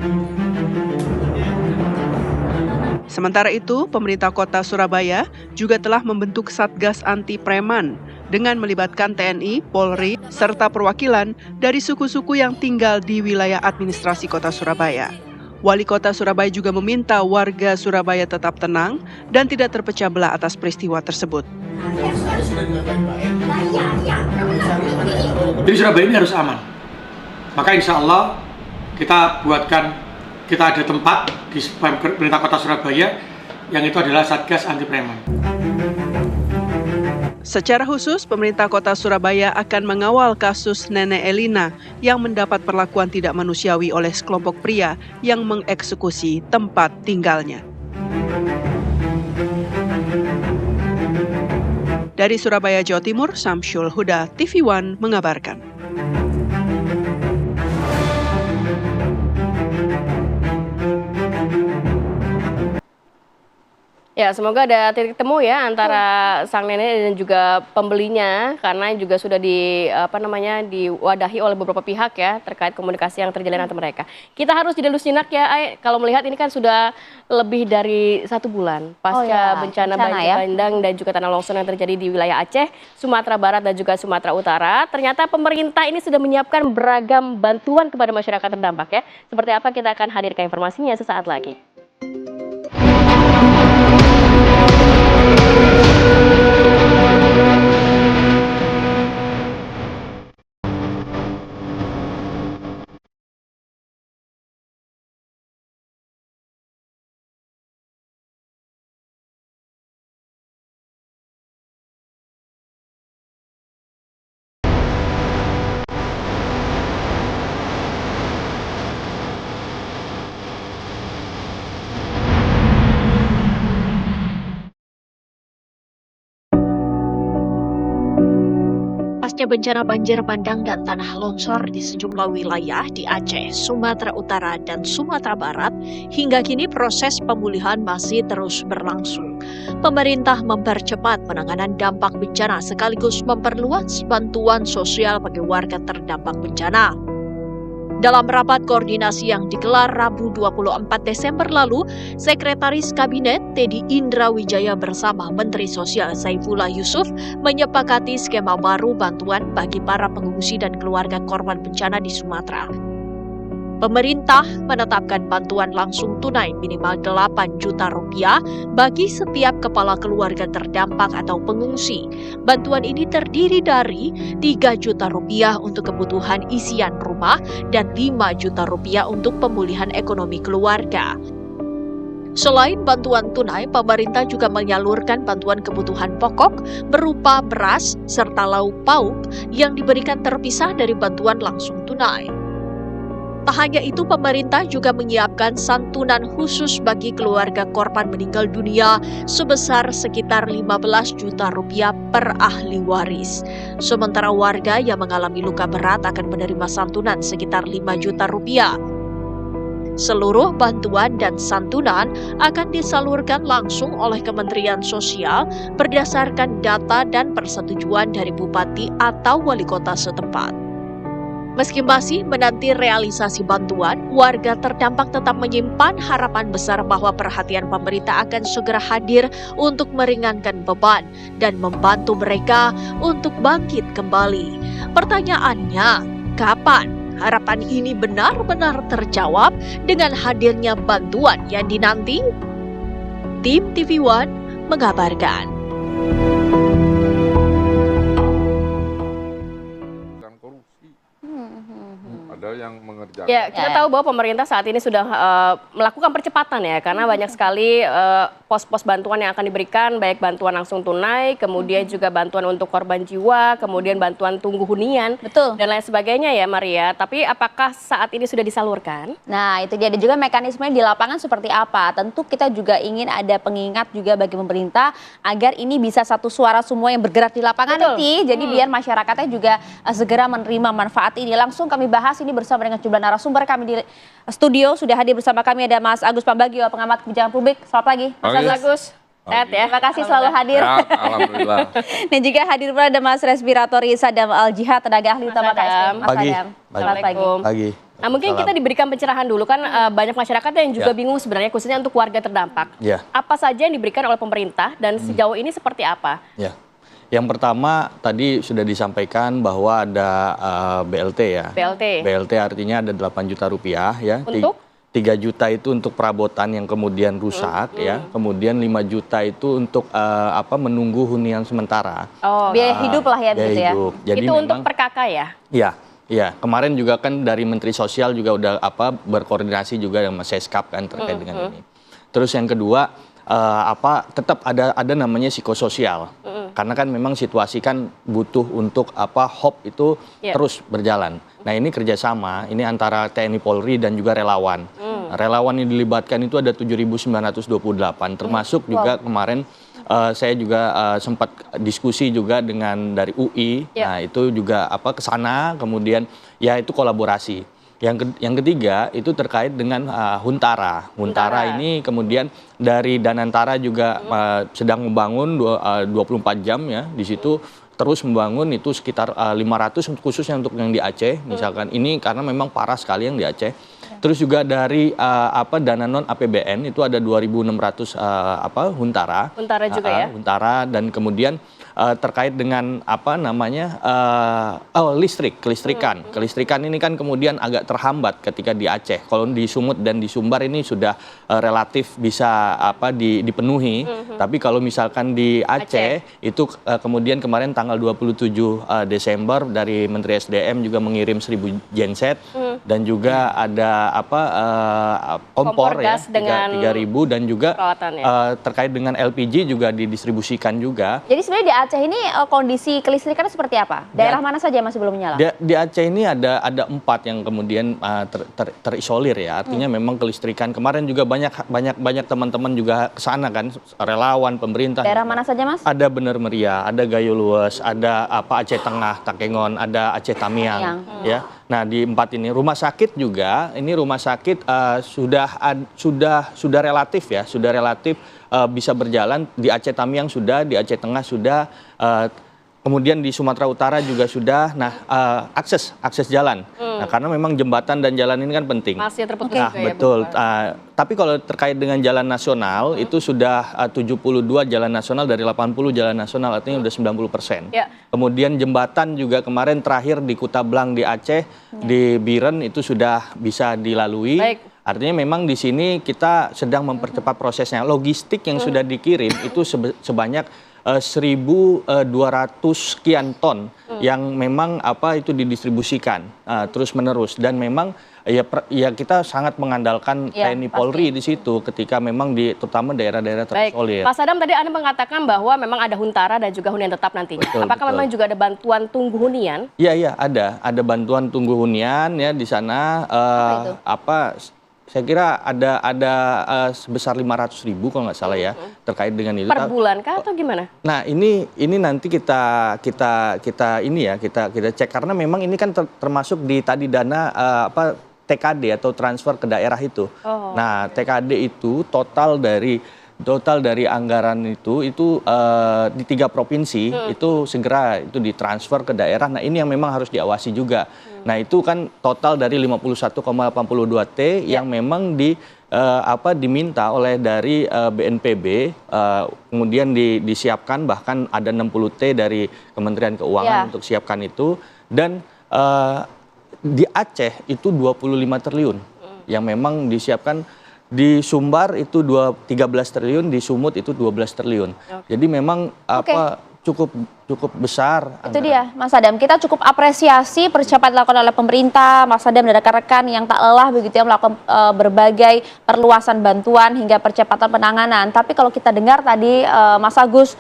Sementara itu, pemerintah kota Surabaya juga telah membentuk Satgas Anti Preman dengan melibatkan TNI, Polri, serta perwakilan dari suku-suku yang tinggal di wilayah administrasi kota Surabaya. Wali Kota Surabaya juga meminta warga Surabaya tetap tenang dan tidak terpecah belah atas peristiwa tersebut. Jadi Surabaya ini harus aman. Maka insya Allah kita ada tempat di pemerintah Kota Surabaya yang itu adalah Satgas Anti Preman. Secara khusus, pemerintah Kota Surabaya akan mengawal kasus Nenek Elina yang mendapat perlakuan tidak manusiawi oleh sekelompok pria yang mengeksekusi tempat tinggalnya. Dari Surabaya, Jawa Timur, Samsyul Huda, TV One mengabarkan. Ya, semoga ada titik temu ya antara sang nenek dan juga pembelinya, karena juga sudah diwadahi oleh beberapa pihak ya terkait komunikasi yang terjalin antara mereka. Kita harus jeda dulu sejenak ya, Ai. Kalau melihat ini kan sudah lebih dari 1 bulan pasca bencana banjir bandang dan juga tanah longsor yang terjadi di wilayah Aceh, Sumatera Barat dan juga Sumatera Utara. Ternyata pemerintah ini sudah menyiapkan beragam bantuan kepada masyarakat terdampak ya. Seperti apa, kita akan hadirkan informasinya sesaat lagi. Pasca bencana banjir bandang dan tanah longsor di sejumlah wilayah di Aceh, Sumatera Utara, dan Sumatera Barat, hingga kini proses pemulihan masih terus berlangsung. Pemerintah mempercepat penanganan dampak bencana sekaligus memperluas bantuan sosial bagi warga terdampak bencana. Dalam rapat koordinasi yang digelar Rabu 24 Desember lalu, Sekretaris Kabinet Teddy Indra Wijaya bersama Menteri Sosial Saifullah Yusuf menyepakati skema baru bantuan bagi para pengungsi dan keluarga korban bencana di Sumatera. Pemerintah menetapkan bantuan langsung tunai minimal 8 juta rupiah bagi setiap kepala keluarga terdampak atau pengungsi. Bantuan ini terdiri dari 3 juta rupiah untuk kebutuhan isian rumah dan 5 juta rupiah untuk pemulihan ekonomi keluarga. Selain bantuan tunai, pemerintah juga menyalurkan bantuan kebutuhan pokok berupa beras serta lauk pauk yang diberikan terpisah dari bantuan langsung tunai. Tak hanya itu, pemerintah juga menyiapkan santunan khusus bagi keluarga korban meninggal dunia sebesar sekitar 15 juta rupiah per ahli waris. Sementara warga yang mengalami luka berat akan menerima santunan sekitar 5 juta rupiah. Seluruh bantuan dan santunan akan disalurkan langsung oleh Kementerian Sosial berdasarkan data dan persetujuan dari bupati atau wali kota setempat. Meski masih menanti realisasi bantuan, warga terdampak tetap menyimpan harapan besar bahwa perhatian pemerintah akan segera hadir untuk meringankan beban dan membantu mereka untuk bangkit kembali. Pertanyaannya, kapan harapan ini benar-benar terjawab dengan hadirnya bantuan yang dinanti? Tim TV One mengabarkan. Ada yang mengerjakan. Ya, kita tahu bahwa pemerintah saat ini sudah melakukan percepatan ya, karena banyak sekali pos-pos bantuan yang akan diberikan, baik bantuan langsung tunai, kemudian juga bantuan untuk korban jiwa, kemudian bantuan tunggu hunian, dan lain sebagainya ya Maria. Tapi apakah saat ini sudah disalurkan? Nah, itu dia. Ada juga mekanismenya di lapangan seperti apa. Tentu kita juga ingin ada pengingat juga bagi pemerintah agar ini bisa satu suara semua yang bergerak di lapangan nanti. Jadi biar masyarakatnya juga segera menerima manfaat ini. Langsung kami bahas ini bersama dengan jumlah narasumber kami di studio. Sudah hadir bersama kami ada Mas Agus Pambagio, pengamat kebijakan publik. Selamat pagi, Mas Agus. Sehat ya? Terima kasih selalu hadir. Ya, alhamdulillah. Dan juga hadir pula ada Mas Respiratori Sadam Al-Jihad, tenaga ahli utama KSM. Mas Pagi. Sadam, selamat pagi. Nah, mungkin kita diberikan pencerahan dulu kan, banyak masyarakat yang juga bingung sebenarnya, khususnya untuk warga terdampak. Apa saja yang diberikan oleh pemerintah dan sejauh ini seperti apa? Ya. Yang pertama tadi sudah disampaikan bahwa ada BLT ya. BLT. BLT artinya ada 8 juta rupiah ya. Untuk? 3 juta itu untuk perabotan yang kemudian rusak ya. Kemudian 5 juta itu untuk menunggu hunian sementara. Biaya hidup lah ya Biaya begitu ya. hidup. Jadi Itu memang, untuk per kakak ya? Iya, kemarin juga kan dari Menteri Sosial juga udah berkoordinasi juga dengan Seskap kan terkait dengan ini. Terus yang kedua tetap ada namanya psikososial. Karena kan memang situasi kan butuh untuk HOP itu terus berjalan. Nah, ini kerjasama ini antara TNI Polri dan juga relawan. Relawan yang dilibatkan itu ada 7.928 termasuk juga kemarin saya juga sempat diskusi juga dengan dari UI. Nah, itu juga ke sana, kemudian ya itu kolaborasi. Yang ketiga itu terkait dengan Huntara. Huntara ini kemudian dari Danantara juga sedang membangun 24 jam ya di situ, terus membangun itu sekitar 500 khususnya untuk yang di Aceh misalkan. Ini karena memang parah sekali yang di Aceh. Terus juga dari dana non APBN itu ada 2.600 Huntara. Huntara juga ya. Huntara, dan kemudian terkait dengan kelistrikan. Kelistrikan ini kan kemudian agak terhambat ketika di Aceh. Kalau di Sumut dan di Sumbar ini sudah relatif bisa dipenuhi. Tapi kalau misalkan di Aceh itu kemudian kemarin tanggal 27 Desember dari Menteri SDM juga mengirim 1.000 genset dan juga ada kompor gas ya dengan 3.000 dan juga terkait dengan LPG juga didistribusikan juga. Jadi sebenarnya di Aceh ini kondisi kelistrikan seperti apa? Daerah mana saja masih belum menyala? Di Aceh ini ada 4 yang kemudian terisolir ya. Artinya memang kelistrikan. Kemarin juga banyak teman-teman juga ke sana kan, relawan, pemerintah. Daerah mana saja, Mas? Ada Bener Meriah, ada Gayo Lues, ada Aceh Tengah, Takengon, ada Aceh Tamiang ya. Nah, di 4 ini rumah sakit juga, ini rumah sakit sudah relatif ya, bisa berjalan. Di Aceh Tamiang sudah, di Aceh Tengah sudah, kemudian di Sumatera Utara juga sudah. Nah, akses jalan. Nah, karena memang jembatan dan jalan ini kan penting. Masih terputus Nah, juga ya, betul. Tapi kalau terkait dengan jalan nasional itu sudah 72 jalan nasional dari 80 jalan nasional, artinya sudah 90%. Kemudian jembatan juga kemarin terakhir di Kutablang di Aceh, di Biren itu sudah bisa dilalui. Artinya memang di sini kita sedang mempercepat prosesnya. Logistik yang sudah dikirim itu sebanyak 1.200 sekian ton yang memang itu didistribusikan terus menerus, dan memang ya kita sangat mengandalkan TNI Polri di situ ketika memang terutama daerah-daerah terisolir. Pak Sadam, tadi Anda mengatakan bahwa memang ada Huntara dan juga hunian tetap nantinya. Apakah memang juga ada bantuan tunggu hunian? Iya, ada bantuan tunggu hunian ya di sana. Saya kira ada sebesar 500.000 kalau nggak salah ya terkait dengan itu. Per bulan kah atau gimana? Nah, ini nanti kita cek karena memang ini kan termasuk di tadi dana TKD atau transfer ke daerah itu. Nah, TKD itu total dari anggaran itu di 3 provinsi itu segera itu ditransfer ke daerah. Nah, ini yang memang harus diawasi juga. Nah, itu kan total dari 51,82 T yang memang diminta oleh dari BNPB, kemudian disiapkan, bahkan ada 60 T dari Kementerian Keuangan untuk siapkan itu, dan di Aceh itu 25 triliun yang memang disiapkan. Di Sumbar itu 13 triliun, di Sumut itu 12 triliun. Jadi memang cukup besar. Itu dia, Mas Adam. Kita cukup apresiasi percepatan dilakukan oleh pemerintah, Mas Adam dan rekan-rekan yang tak lelah begitu ya melakukan berbagai perluasan bantuan hingga percepatan penanganan. Tapi kalau kita dengar tadi Mas Agus,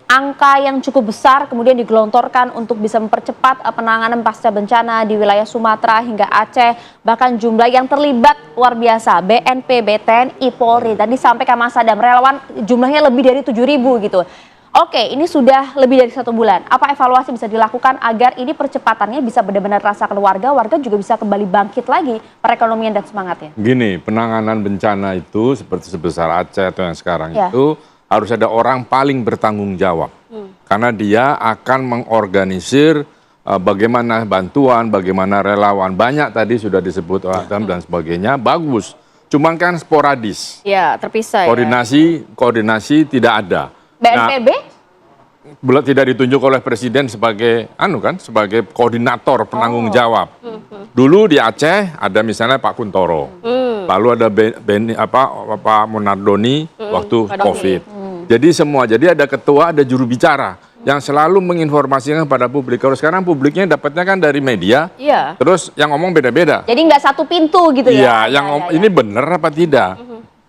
angka yang cukup besar kemudian digelontorkan untuk bisa mempercepat penanganan pasca bencana di wilayah Sumatera hingga Aceh. Bahkan jumlah yang terlibat luar biasa, BNPB, TNI, Polri. Tadi sampaikan Mas Adam, relawan jumlahnya lebih dari 7.000 gitu. Oke, ini sudah lebih dari 1 bulan. Apa evaluasi bisa dilakukan agar ini percepatannya bisa benar-benar rasakan warga juga bisa kembali bangkit lagi perekonomian dan semangatnya? Gini, penanganan bencana itu seperti sebesar Aceh atau yang sekarang itu harus ada orang paling bertanggung jawab. Karena dia akan mengorganisir bagaimana bantuan, bagaimana relawan. Banyak tadi sudah disebut Adam dan sebagainya, bagus. Cuman kan sporadis. Ya, terpisah. Koordinasi tidak ada. BNPB? Tidak ditunjuk oleh Presiden sebagai sebagai koordinator penanggung jawab. Dulu di Aceh ada misalnya Pak Kuntoro. Lalu ada Pak Munardoni waktu COVID. Jadi jadi ada ketua, ada juru bicara yang selalu menginformasikan kepada publik. Kalau sekarang publiknya dapatnya kan dari media, terus yang ngomong beda-beda. Jadi nggak satu pintu gitu ya? Iya, ini benar apa tidak?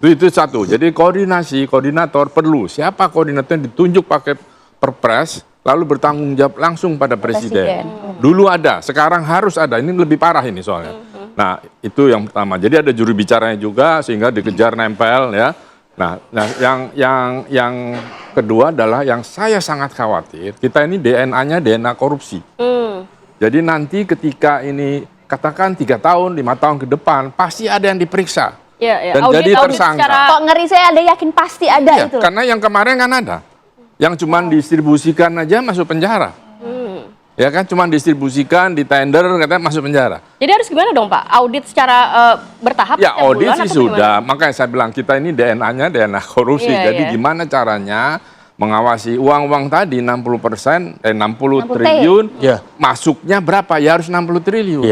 Itu satu. Jadi koordinator perlu. Siapa koordinator yang ditunjuk pakai perpres, lalu bertanggung jawab langsung pada presiden. Dulu ada, sekarang harus ada. Ini lebih parah ini soalnya. Nah, itu yang pertama. Jadi ada juru bicaranya juga sehingga dikejar nempel ya. Nah, yang kedua adalah yang saya sangat khawatir, kita ini DNA-nya DNA korupsi. Jadi nanti ketika ini katakan 3 tahun, 5 tahun ke depan, pasti ada yang diperiksa. Dan jadi tersangka. Kok ngeri saya ada yakin pasti ada itu. Karena yang kemarin kan ada. Yang cuma distribusikan aja masuk penjara. Ya kan, cuma distribusikan, di tender, katanya masuk penjara. Jadi harus gimana dong Pak? Audit secara bertahap? Ya audit sih sudah, makanya saya bilang kita ini DNA-nya DNA korupsi. Jadi gimana caranya mengawasi uang-uang tadi 60%, 60 triliun, masuknya berapa? Ya harus 60 triliun.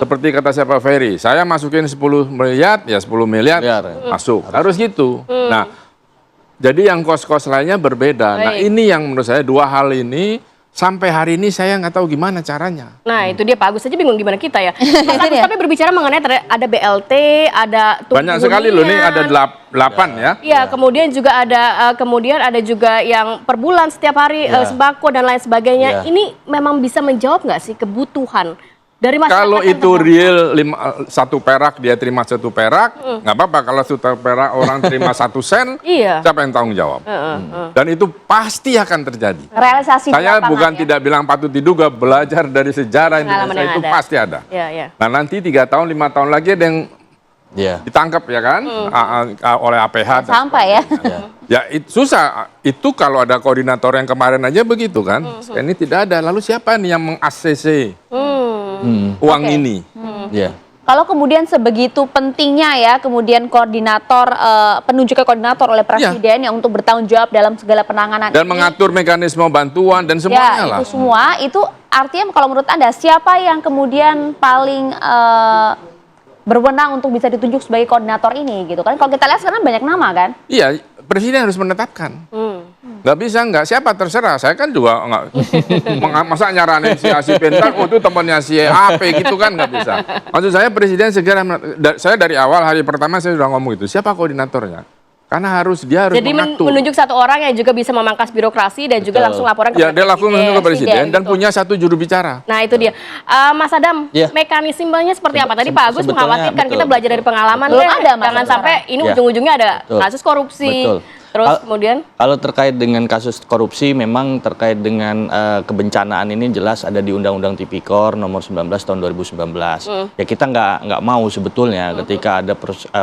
Seperti kata siapa Ferry, saya masukin 10 miliar, ya 10 miliar masuk. Harus gitu. Nah, jadi yang kos-kos lainnya berbeda. Nah ini yang menurut saya dua hal ini, sampai hari ini saya nggak tahu gimana caranya. Nah itu dia Pak Agus aja bingung gimana kita ya. Mas Agus tapi berbicara mengenai ada BLT, ada banyak sekali loh, nih ada 8 ya. Iya, kemudian juga ada juga yang per bulan setiap hari sembako dan lain sebagainya. Ini memang bisa menjawab nggak sih kebutuhan dari masyarakat? Kalau itu real 1 perak dia terima 1 perak, nggak apa-apa. Kalau 1 perak orang terima 1 sen, siapa yang tanggung jawab? Dan itu pasti akan terjadi. Realisasi saya bukan tidak bilang patut diduga, belajar dari sejarah Indonesia itu pasti ada. Nah nanti 3 tahun 5 tahun lagi ada yang ditangkap ya kan oleh APH. Sampai ya. Ya susah. Itu kalau ada koordinator yang kemarin aja begitu kan. Ini tidak ada. Lalu siapa nih yang meng-ACC uang ini? Kalau kemudian sebegitu pentingnya ya, kemudian koordinator, penunjukan koordinator oleh presiden yang untuk bertanggung jawab dalam segala penanganan dan mengatur mekanisme bantuan dan semuanya lah. Itu semua, itu artinya kalau menurut Anda siapa yang kemudian paling berwenang untuk bisa ditunjuk sebagai koordinator ini gitu kan? Kalau kita lihat sekarang banyak nama kan? Iya, presiden harus menetapkan. Nggak bisa nggak, siapa terserah. Saya kan juga nggak, masa nyaranin si Pintar, itu temannya si AP gitu kan, nggak bisa. Maksud saya presiden segera, saya dari awal hari pertama saya sudah ngomong itu, siapa koordinatornya? Karena dia harus jadi menunjuk 1 orang yang juga bisa memangkas birokrasi dan juga langsung laporan ke dia langsung ke presiden dan punya 1 juru bicara. Nah itu dia. Mas Adam, mekanismenya seperti apa? Tadi Pak Agus mengkhawatirkan kita belajar dari pengalaman. Jangan sampai ini ujung-ujungnya ada kasus korupsi. Terus kemudian? Kalau terkait dengan kasus korupsi, memang terkait dengan kebencanaan ini jelas ada di Undang-Undang Tipikor nomor 19 tahun 2019. Ya kita nggak mau sebetulnya ketika ada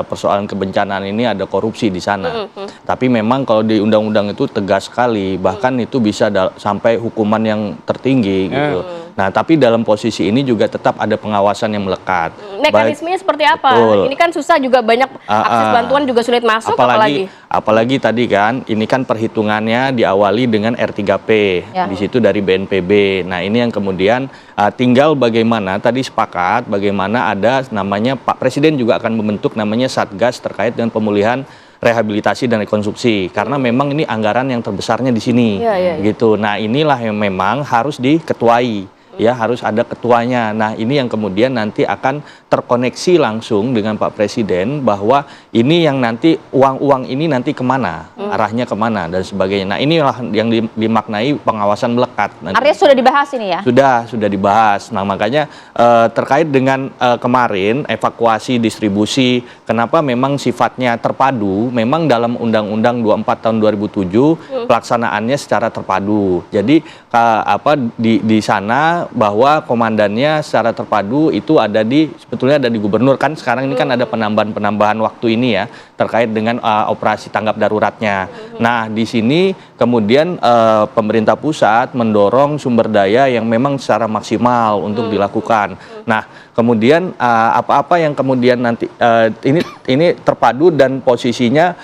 persoalan kebencanaan ini ada korupsi di sana. Tapi memang kalau di undang-undang itu tegas sekali, bahkan itu bisa sampai hukuman yang tertinggi gitu. Nah, tapi dalam posisi ini juga tetap ada pengawasan yang melekat. Mekanismenya seperti apa? Ini kan susah juga, banyak akses bantuan juga sulit masuk, apalagi tadi kan, ini kan perhitungannya diawali dengan R3P, di situ dari BNPB. Nah, ini yang kemudian tinggal bagaimana, tadi sepakat bagaimana ada namanya, Pak Presiden juga akan membentuk namanya Satgas terkait dengan pemulihan rehabilitasi dan rekonstruksi, karena memang ini anggaran yang terbesarnya di sini, gitu. Nah, inilah yang memang harus diketuai. Ya harus ada ketuanya. Nah ini yang kemudian nanti akan terkoneksi langsung dengan Pak Presiden bahwa ini yang nanti uang-uang ini nanti kemana, arahnya kemana dan sebagainya. Nah inilah yang dimaknai pengawasan melekat. Artinya sudah dibahas ini ya? Sudah dibahas. Nah makanya terkait dengan kemarin evakuasi distribusi, kenapa memang sifatnya terpadu? Memang dalam Undang-Undang 24 tahun 2007 pelaksanaannya secara terpadu. Jadi di sana bahwa komandannya secara terpadu itu sebetulnya ada di gubernur, kan sekarang ini kan ada penambahan waktu ini ya terkait dengan operasi tanggap daruratnya. Nah di sini kemudian pemerintah pusat mendorong sumber daya yang memang secara maksimal untuk dilakukan. Nah, kemudian apa-apa yang kemudian nanti ini terpadu dan posisinya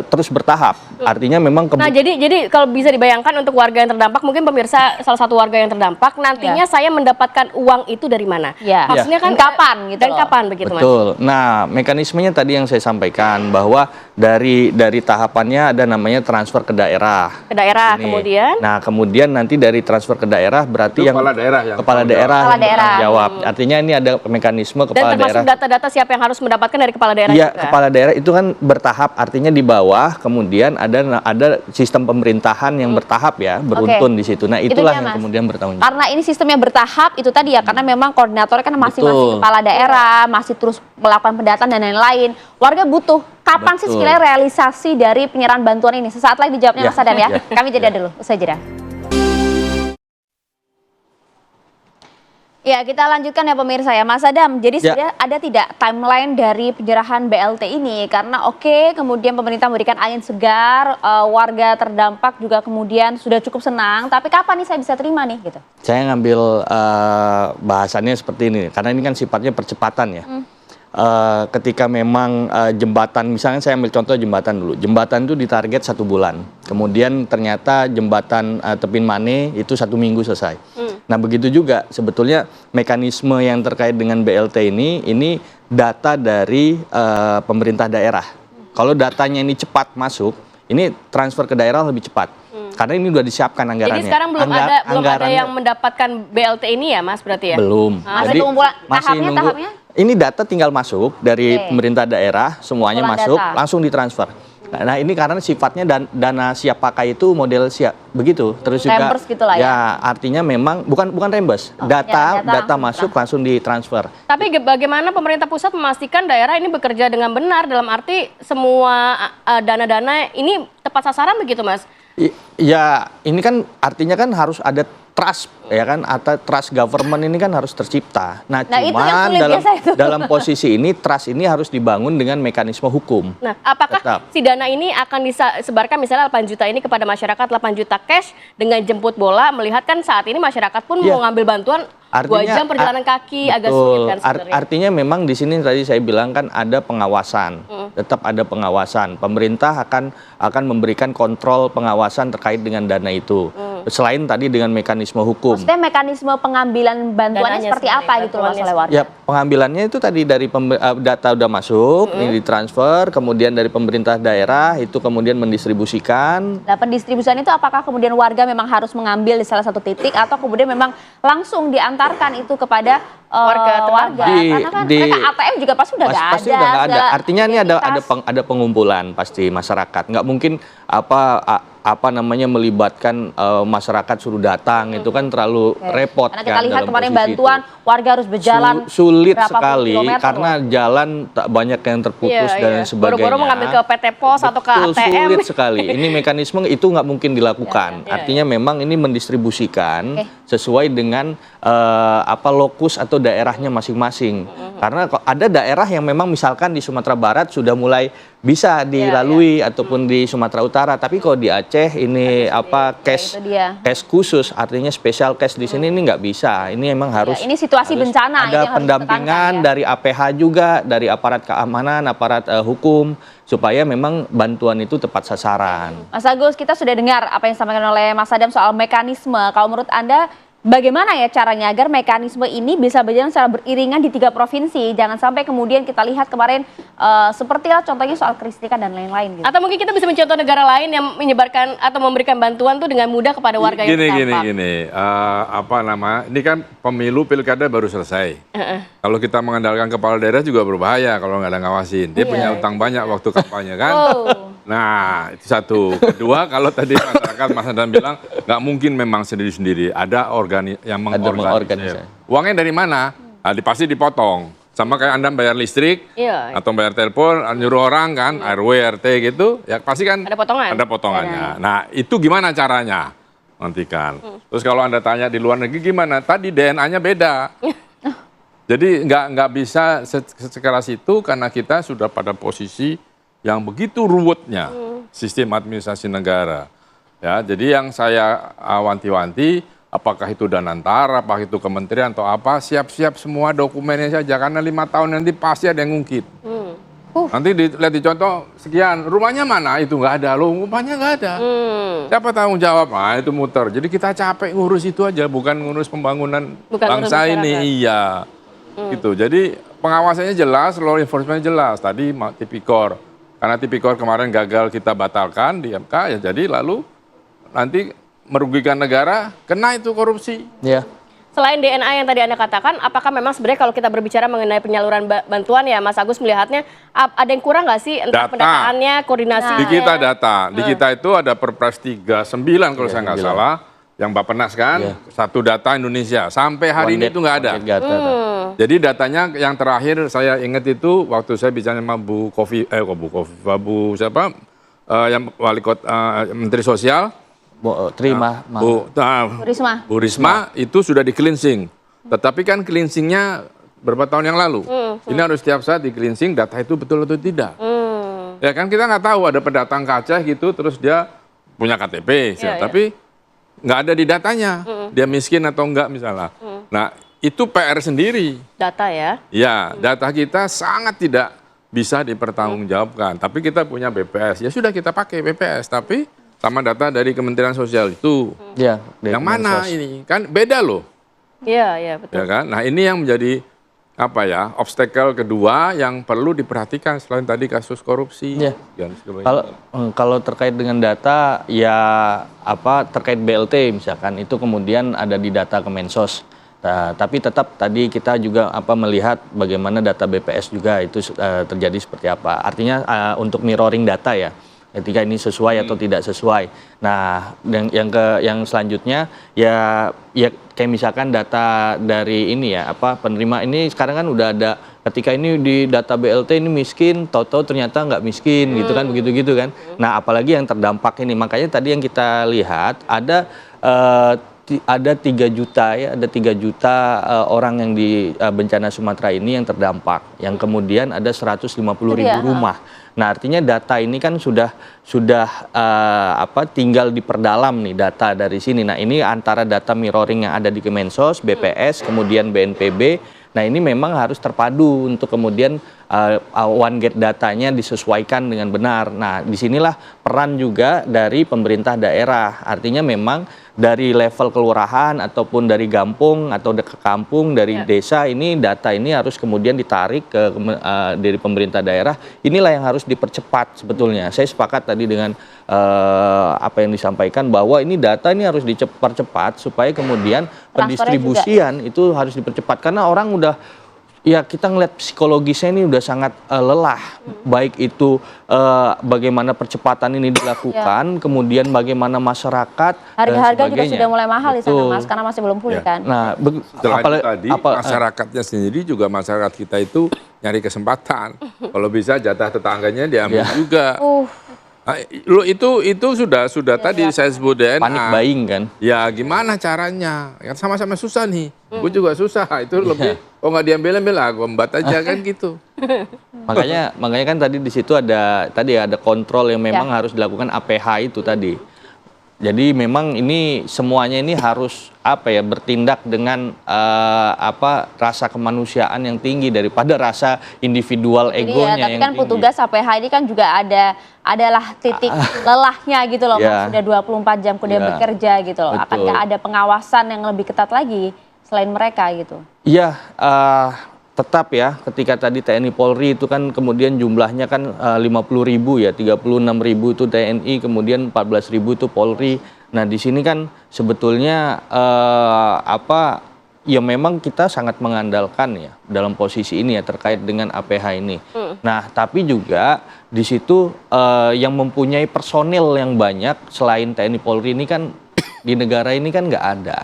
terus bertahap. Artinya memang Nah, jadi kalau bisa dibayangkan untuk warga yang terdampak, mungkin pemirsa salah satu warga yang terdampak nantinya saya mendapatkan uang itu dari mana? Maksudnya kan kapan gitu. Dan kapan begitu, Mas? Betul. Nah, mekanismenya tadi yang saya sampaikan bahwa dari tahapannya ada namanya transfer ke daerah. Ke daerah ini. kemudian. Nah, kemudian nanti dari transfer ke daerah berarti Itu kepala daerah yang kepala daerah yang daerah. bertanggung jawab. Artinya ini ada mekanisme Dan kepala termasuk daerah. data-data siapa yang harus mendapatkan dari kepala daerah Iya, juga? kepala daerah itu kan bertahap, artinya di bawah, kemudian ada sistem pemerintahan yang bertahap ya, beruntun di situ. Nah, itulah dia, yang Mas. kemudian bertanggung jawab. Karena ini sistemnya bertahap itu tadi ya, karena memang koordinatornya kan masing-masing Betul. kepala daerah, masih terus melakukan pendataan dan lain-lain. Warga butuh kapan sih Betul. sekiranya realisasi dari penyerahan bantuan ini? Sesaat lagi dijawabnya Mas Adam ya. Kami jeda dulu, usai jeda. Ya, kita lanjutkan ya pemirsa ya, Mas Adam. Jadi sudah ada tidak timeline dari penyerahan BLT ini? Karena kemudian pemerintah memberikan angin segar, warga terdampak juga kemudian sudah cukup senang. Tapi kapan nih saya bisa terima nih gitu? Saya ngambil bahasannya seperti ini, karena ini kan sifatnya percepatan ya. Ketika memang jembatan, misalnya saya ambil contoh jembatan dulu. Jembatan itu ditarget 1 bulan. Kemudian ternyata jembatan Tepin Mane itu 1 minggu selesai. Nah, begitu juga sebetulnya mekanisme yang terkait dengan BLT ini data dari pemerintah daerah. Kalau datanya ini cepat masuk, ini transfer ke daerah lebih cepat. Karena ini sudah disiapkan anggarannya. Jadi sekarang belum ada yang mendapatkan BLT ini ya, Mas, berarti ya? Belum. Masih pengumpulan tahapnya? Ini data tinggal masuk dari pemerintah daerah, semuanya masuk, langsung ditransfer. Nah, ini karena sifatnya dana siap pakai itu model siap begitu. Terus juga reimburse gitu lah ya. Artinya memang bukan reimburse. Data masuk langsung ditransfer. Tapi bagaimana pemerintah pusat memastikan daerah ini bekerja dengan benar, dalam arti semua dana-dana ini tepat sasaran begitu, Mas? Ya, ini kan artinya kan harus ada trust ya kan, atau trust government ini kan harus tercipta. Nah cuman dalam posisi ini trust ini harus dibangun dengan mekanisme hukum. Nah, apakah si dana ini akan disebarkan misalnya 8 juta ini kepada masyarakat, 8 juta cash dengan jemput bola, melihat kan saat ini masyarakat pun mau ngambil bantuan 2 jam perjalanan kaki, agak sulit kan sebenarnya. Artinya memang di sini tadi saya bilang kan ada pengawasan, tetap ada pengawasan. Pemerintah akan memberikan kontrol pengawasan terkait dengan dana itu. Selain tadi dengan mekanisme hukum. Maksudnya mekanisme pengambilan bantuannya seperti apa gitu Mas oleh warga? Ya, pengambilannya itu tadi dari data udah masuk, ini ditransfer, kemudian dari pemerintah daerah itu kemudian mendistribusikan. Nah, pendistribusian itu apakah kemudian warga memang harus mengambil di salah satu titik atau kemudian memang langsung diantarkan itu kepada warga? Karena kan mereka ATM juga pasti udah nggak ada. Pasti udah nggak ada. Artinya ini ada pengumpulan pasti masyarakat. Nggak mungkin melibatkan masyarakat suruh datang itu kan terlalu repot. Karena kita lihat kemarin bantuan warga harus berjalan sulit sekali karena jalan tak banyak yang terputus dan sebagainya. Baru-baru mengambil ke PT Pos atau ke ATM. Sulit sekali. Ini mekanisme itu nggak mungkin dilakukan. Artinya memang ini mendistribusikan sesuai dengan lokus atau daerahnya masing-masing. Karena ada daerah yang memang misalkan di Sumatera Barat sudah mulai bisa dilalui ataupun di Sumatera Utara, tapi kalau di Aceh ini cash khusus, artinya special cash di sini ini nggak bisa. Ini emang harus ini situasi bencana. Ada pendampingan dari APH juga, dari aparat keamanan, aparat hukum, supaya memang bantuan itu tepat sasaran. Mas Agus, kita sudah dengar apa yang disampaikan oleh Mas Adam soal mekanisme. Kalau menurut Anda, bagaimana ya caranya agar mekanisme ini bisa berjalan secara beriringan di 3 provinsi? Jangan sampai kemudian kita lihat kemarin sepertilah contohnya soal kelistrikan dan lain-lain. Gitu. Atau mungkin kita bisa mencontoh negara lain yang menyebarkan atau memberikan bantuan tuh dengan mudah kepada warga yang terdampak. Ini kan pemilu pilkada baru selesai. Kalau kita mengandalkan kepala daerah juga berbahaya kalau nggak ada ngawasin. Dia punya utang banyak waktu kampanye kan. Nah, itu satu. Kedua, kalau tadi masyarakat Mas Adam bilang nggak mungkin memang sendiri-sendiri. Ada yang mengorganisir. Uangnya dari mana? Pasti dipotong. Sama kayak Anda bayar listrik atau bayar telepon, nyuruh orang kan, RW, RT gitu, ya pasti kan ada potongannya. Nah, itu gimana caranya? Nanti kan. Terus kalau Anda tanya di luar negeri gimana? Tadi DNA-nya beda. Jadi nggak bisa sekeras itu karena kita sudah pada posisi yang begitu ruwetnya sistem administrasi negara. Ya, jadi yang saya wanti-wanti apakah itu Danantara, apakah itu kementerian atau apa, siap-siap semua dokumennya saja, karena 5 tahun nanti pasti ada yang ngungkit. Nanti lihat di contoh sekian, rumahnya mana? Itu nggak ada, loh rumahnya nggak ada. Siapa tanggung jawab? Nah itu muter. Jadi kita capek ngurus itu aja, bukan ngurus pembangunan bangsa ini. Iya, gitu. Jadi pengawasannya jelas, law enforcement jelas. Tadi Tipikor, karena Tipikor kemarin gagal kita batalkan di MK, ya jadi lalu nanti merugikan negara, kena itu korupsi. Ya. Selain DNA yang tadi Anda katakan, apakah memang sebenarnya kalau kita berbicara mengenai penyaluran bantuan ya Mas Agus melihatnya ada yang kurang nggak sih entah pendataannya, koordinasinya? Di kita data, di kita itu ada Perpres 39 kalau saya nggak salah, yang Bappenas kan, satu data Indonesia. Sampai hari ini itu nggak ada. Jadi datanya yang terakhir saya ingat itu waktu saya bicara sama Bu siapa, yang wali kota, Menteri Sosial, Bu Risma itu sudah di cleansing. Tetapi kan cleansingnya berapa tahun yang lalu. Ini harus setiap saat di cleansing data itu betul atau tidak. Ya kan kita nggak tahu ada pendatang ke Aceh gitu terus dia punya KTP, tapi nggak ada di datanya. Dia miskin atau enggak misalnya. Nah itu PR sendiri. Data ya? Ya, data kita sangat tidak bisa dipertanggungjawabkan. Tapi kita punya BPS. Ya sudah kita pakai BPS, tapi sama data dari Kementerian Sosial itu. Ya, yang mana ini? Kan beda loh. Iya, betul. Ya kan? Nah, ini yang menjadi obstacle kedua yang perlu diperhatikan selain tadi kasus korupsi. Ya. Kalau terkait dengan data ya terkait BLT misalkan itu kemudian ada di data Kemensos. Tapi tetap tadi kita juga melihat bagaimana data BPS juga itu terjadi seperti apa. Artinya untuk mirroring data ya. Ketika ini sesuai atau tidak sesuai. Nah, yang selanjutnya ya kayak misalkan data dari ini ya penerima ini sekarang kan udah ada ketika ini di data BLT ini miskin, tahu-tahu ternyata nggak miskin gitu kan begitu kan. Nah, apalagi yang terdampak ini makanya tadi yang kita lihat ada 3 juta ya, ada 3 juta orang yang di bencana Sumatera ini yang terdampak. Yang kemudian ada 150.000 rumah. Nah, artinya data ini kan sudah tinggal diperdalam nih data dari sini. Nah, ini antara data mirroring yang ada di Kemensos, BPS, kemudian BNPB. Nah, ini memang harus terpadu untuk kemudian one gate datanya disesuaikan dengan benar. Nah, disinilah peran juga dari pemerintah daerah. Artinya memang dari level kelurahan ataupun dari kampung atau ke kampung dari desa ini data ini harus kemudian ditarik ke dari pemerintah daerah. Inilah yang harus dipercepat sebetulnya. Saya sepakat tadi dengan apa yang disampaikan bahwa ini data ini harus dipercepat supaya kemudian pendistribusian itu harus dipercepat karena orang udah ya kita ngeliat psikologisnya ini udah sangat lelah, baik itu bagaimana percepatan ini dilakukan, kemudian bagaimana masyarakat harga-harga juga sudah mulai mahal di sana Mas, karena masih belum pulih kan. Nah, setelah tadi masyarakatnya sendiri juga masyarakat kita itu nyari kesempatan, kalau bisa jatah tetangganya diambil juga. Lo itu sudah tadi saya sebut DNA. Panik buying kan? Ya gimana caranya? Kan sama-sama susah nih. Gue juga susah. Itu lebih nggak diambil gue embat aja kan gitu. Makanya kan tadi di situ ada kontrol yang memang harus dilakukan APH itu tadi. Jadi memang ini semuanya ini harus bertindak dengan rasa kemanusiaan yang tinggi daripada rasa individual egonya. Tapi kan petugas APH ini kan juga adalah titik lelahnya gitu loh, Mas. Sudah 24 jam kemudian bekerja gitu loh. Akankah ada pengawasan yang lebih ketat lagi selain mereka gitu? Iya. Tetap ya, ketika tadi TNI Polri itu kan kemudian jumlahnya kan 50.000 ya, 36.000 itu TNI, kemudian 14.000 itu Polri. Nah di sini kan sebetulnya ya memang kita sangat mengandalkan ya dalam posisi ini ya terkait dengan APH ini. Nah tapi juga di situ yang mempunyai personil yang banyak selain TNI Polri ini kan di negara ini kan nggak ada,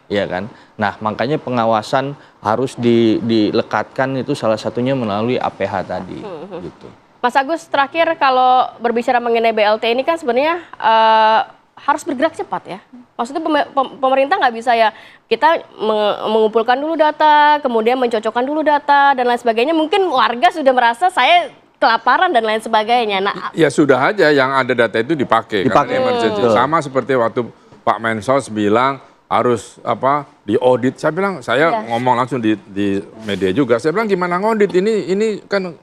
ya kan. Nah makanya pengawasan harus dilekatkan itu salah satunya melalui APH tadi. Gitu. Mas Agus, terakhir kalau berbicara mengenai BLT ini kan sebenarnya harus bergerak cepat ya. Maksudnya pemerintah nggak bisa ya kita mengumpulkan dulu data, kemudian mencocokkan dulu data dan lain sebagainya. Mungkin warga sudah merasa saya kelaparan dan lain sebagainya. Nah, ya sudah aja yang ada data itu dipakai. Emergency. Sama seperti waktu Pak Mensos bilang harus diaudit. Saya bilang, saya ngomong langsung di media juga. Saya bilang gimana ngaudit ini kan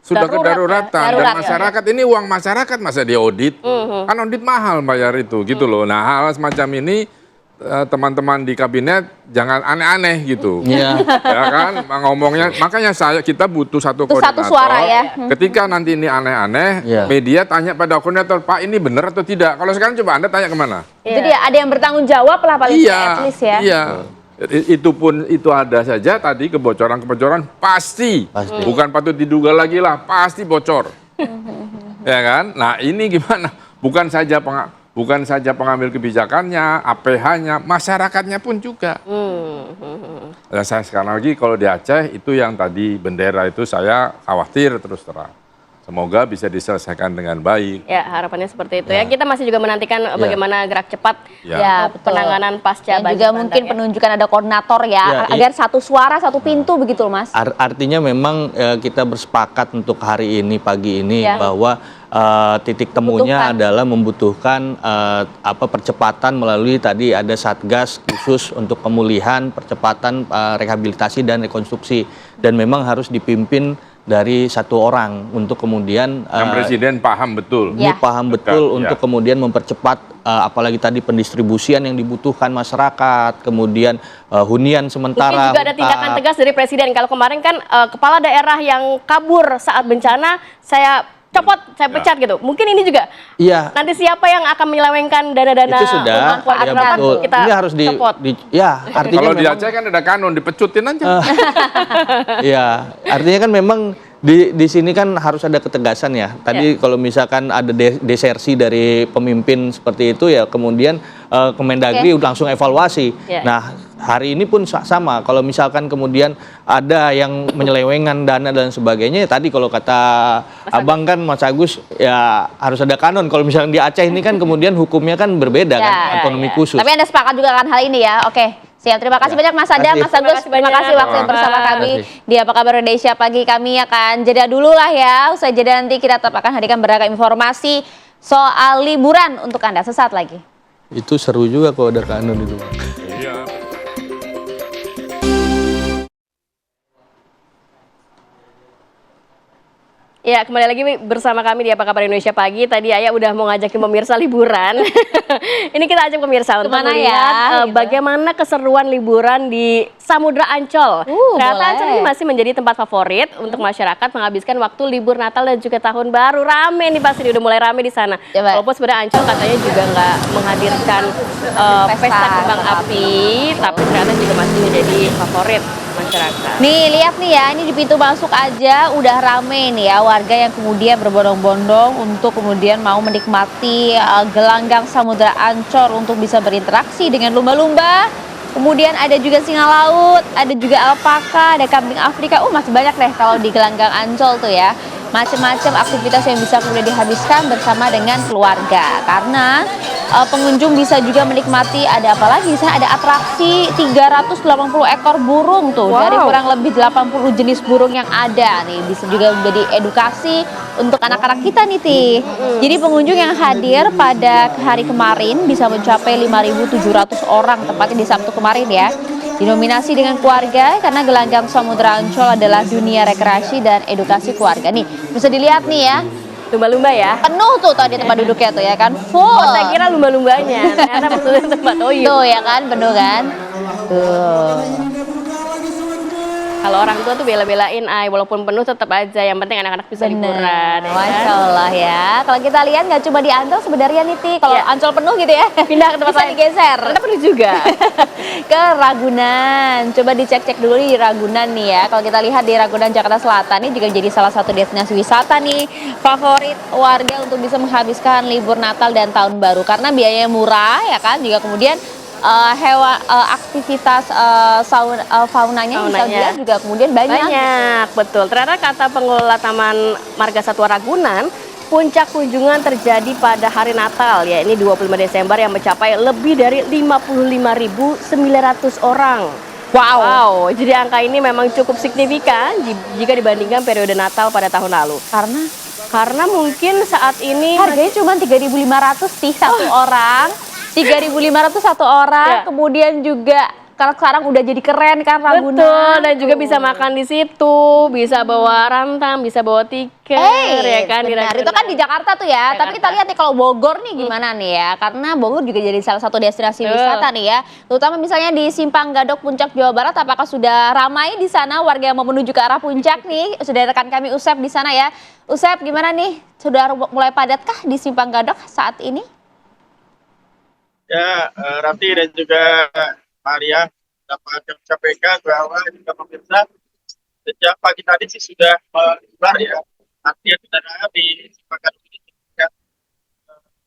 sudah kedaruratan dan masyarakat ini uang masyarakat masa diaudit. Kan audit mahal bayar itu gitu loh. Nah, hal semacam ini teman-teman di kabinet jangan aneh-aneh gitu. Ya kan ngomongnya, makanya kita butuh satu koordinator. Satu suara ya. Ketika nanti ini aneh-aneh, media tanya pada koordinator, Pak ini benar atau tidak? Kalau sekarang coba Anda tanya kemana? Itu dia, ada yang bertanggung jawab lah paling at least ya. Iya. Itu ada saja tadi kebocoran pasti. Bukan patut diduga lagi lah, pasti bocor. Ya kan? Nah, ini gimana? Bukan saja pengambil kebijakannya, APH-nya, masyarakatnya pun juga. Dan saya sekarang lagi kalau di Aceh itu yang tadi bendera itu saya khawatir terus terang. Semoga bisa diselesaikan dengan baik. Ya, harapannya seperti itu ya. Kita masih juga menantikan bagaimana gerak cepat penanganan pasca banjir. Juga mungkin penunjukan ada koordinator agar satu suara, satu pintu begitu loh, Mas. Artinya memang kita bersepakat untuk hari ini, pagi ini bahwa titik temunya adalah membutuhkan percepatan melalui tadi ada satgas khusus untuk pemulihan, percepatan rehabilitasi dan rekonstruksi, dan memang harus dipimpin dari satu orang untuk kemudian Presiden paham betul. Paham betul untuk kemudian mempercepat apalagi tadi pendistribusian yang dibutuhkan masyarakat, kemudian hunian sementara. Mungkin juga ada tindakan tegas dari Presiden. Kalau kemarin kan kepala daerah yang kabur saat bencana saya pecat gitu. Mungkin ini juga. Nanti siapa yang akan menyelewengkan dana-dana itu sudah betul. Kita ini harus artinya kalau di Aceh kan ada kanon dipecutin aja. Artinya kan memang di sini kan harus ada ketegasan ya. Tadi kalau misalkan ada desersi dari pemimpin seperti itu ya kemudian Kemendagri langsung evaluasi. Nah, hari ini pun sama. Kalau misalkan kemudian ada yang menyelewengkan dana dan sebagainya, tadi kalau kata Abang kan Mas Agus ya harus ada kanon. Kalau misalnya di Aceh ini kan kemudian hukumnya kan berbeda kan, otonomi khusus. Tapi Anda sepakat juga kan hal ini ya? Oke. Siap, terima kasih banyak Mas Adam, Mas Agus, terima kasih waktu yang bersama kami di Apa Kabar Indonesia Pagi. Kami akan jeda dulu lah ya, usai jeda nanti kita tetap akan hadirkan beragam informasi soal liburan untuk Anda sesaat lagi. Itu seru juga kalau ada kanon itu. Ya, kembali lagi bersama kami di Apa Kabar Indonesia Pagi. Tadi Ayah udah mau ngajakin pemirsa liburan. Ini kita ajak pemirsa untuk melihat bagaimana keseruan liburan di Samudra Ancol. Ternyata Ancol ini masih menjadi tempat favorit untuk masyarakat menghabiskan waktu libur Natal dan juga Tahun Baru. Rame nih pasti, udah mulai rame di sana. Walaupun sebenarnya Ancol katanya juga nggak menghadirkan pesta kembang api, tapi ternyata juga masih menjadi favorit masyarakat. Nih, lihat nih ya, ini di pintu masuk aja udah rame nih ya, warga yang kemudian berbondong-bondong untuk kemudian mau menikmati gelanggang Samudra Ancol untuk bisa berinteraksi dengan lumba-lumba. Kemudian ada juga singa laut, ada juga alpaka, ada kambing Afrika. Masih banyak deh kalau di gelanggang Ancol tuh ya. Macam-macam aktivitas yang bisa kemudian dihabiskan bersama dengan keluarga. Karena pengunjung bisa juga menikmati, ada apa lagi? Ada atraksi 380 ekor burung tuh. Dari kurang lebih 80 jenis burung yang ada nih. Bisa juga menjadi edukasi untuk anak-anak kita nih, Ti. Jadi pengunjung yang hadir pada hari kemarin bisa mencapai 5.700 orang, tepatnya di Sabtu kemarin ya. Dinominasi dengan keluarga karena gelanggang Samudra Ancol adalah dunia rekreasi dan edukasi keluarga. Nih, bisa dilihat nih ya. Lumba-lumba ya. Penuh tuh tadi tempat duduknya tuh ya kan. Full. Saya kira lumba-lumbanya. Ternyata maksudnya tempat oyun. Tuh ya kan, penuh kan. Tuh. Kalau orang tua tuh bela-belain, walaupun penuh tetap aja. Yang penting anak-anak bisa liburan. Ya, Masya Allah ya. Kalau kita lihat nggak cuma di Ancol sebenarnya nih, Ti. Kalau Ancol penuh gitu ya, pindah ke tempat bisa digeser. Kita penuh juga. Ke Ragunan. Coba dicek-cek dulu di Ragunan nih ya. Kalau kita lihat di Ragunan Jakarta Selatan ini juga jadi salah satu destinasi wisata nih favorit warga untuk bisa menghabiskan libur Natal dan Tahun Baru karena biayanya murah ya kan. Juga kemudian aktivitas faunanya bisa dilihat juga kemudian banyak. Betul. Ternyata kata pengelola Taman Marga Satwa Ragunan, puncak kunjungan terjadi pada hari Natal ya, ini 25 Desember yang mencapai lebih dari 55.900 orang. Wow, jadi angka ini memang cukup signifikan jika dibandingkan periode Natal pada tahun lalu. Karena mungkin saat ini harganya cuma 3.500 sih satu orang. 3.500 satu orang, kemudian juga sekarang udah jadi keren kan Ragunan. Betul, dan juga bisa makan di situ, bisa bawa rantang, bisa bawa tiket, ya kan? Benar, itu kan di Jakarta tuh ya. Tapi kita lihat nih kalau Bogor nih gimana nih ya, karena Bogor juga jadi salah satu destinasi wisata nih ya. Terutama misalnya di Simpang Gadok Puncak Jawa Barat, apakah sudah ramai di sana warga yang mau menuju ke arah puncak nih? Sudah rekan kami Usep di sana ya. Usep, gimana nih? Sudah mulai padatkah di Simpang Gadok saat ini? Ya, Rati dan juga Maria dapat KPK bahwa juga pemirsa sejak pagi tadi sih sudah menyebar ya antrian kendaraan di Simpang Gadok ini.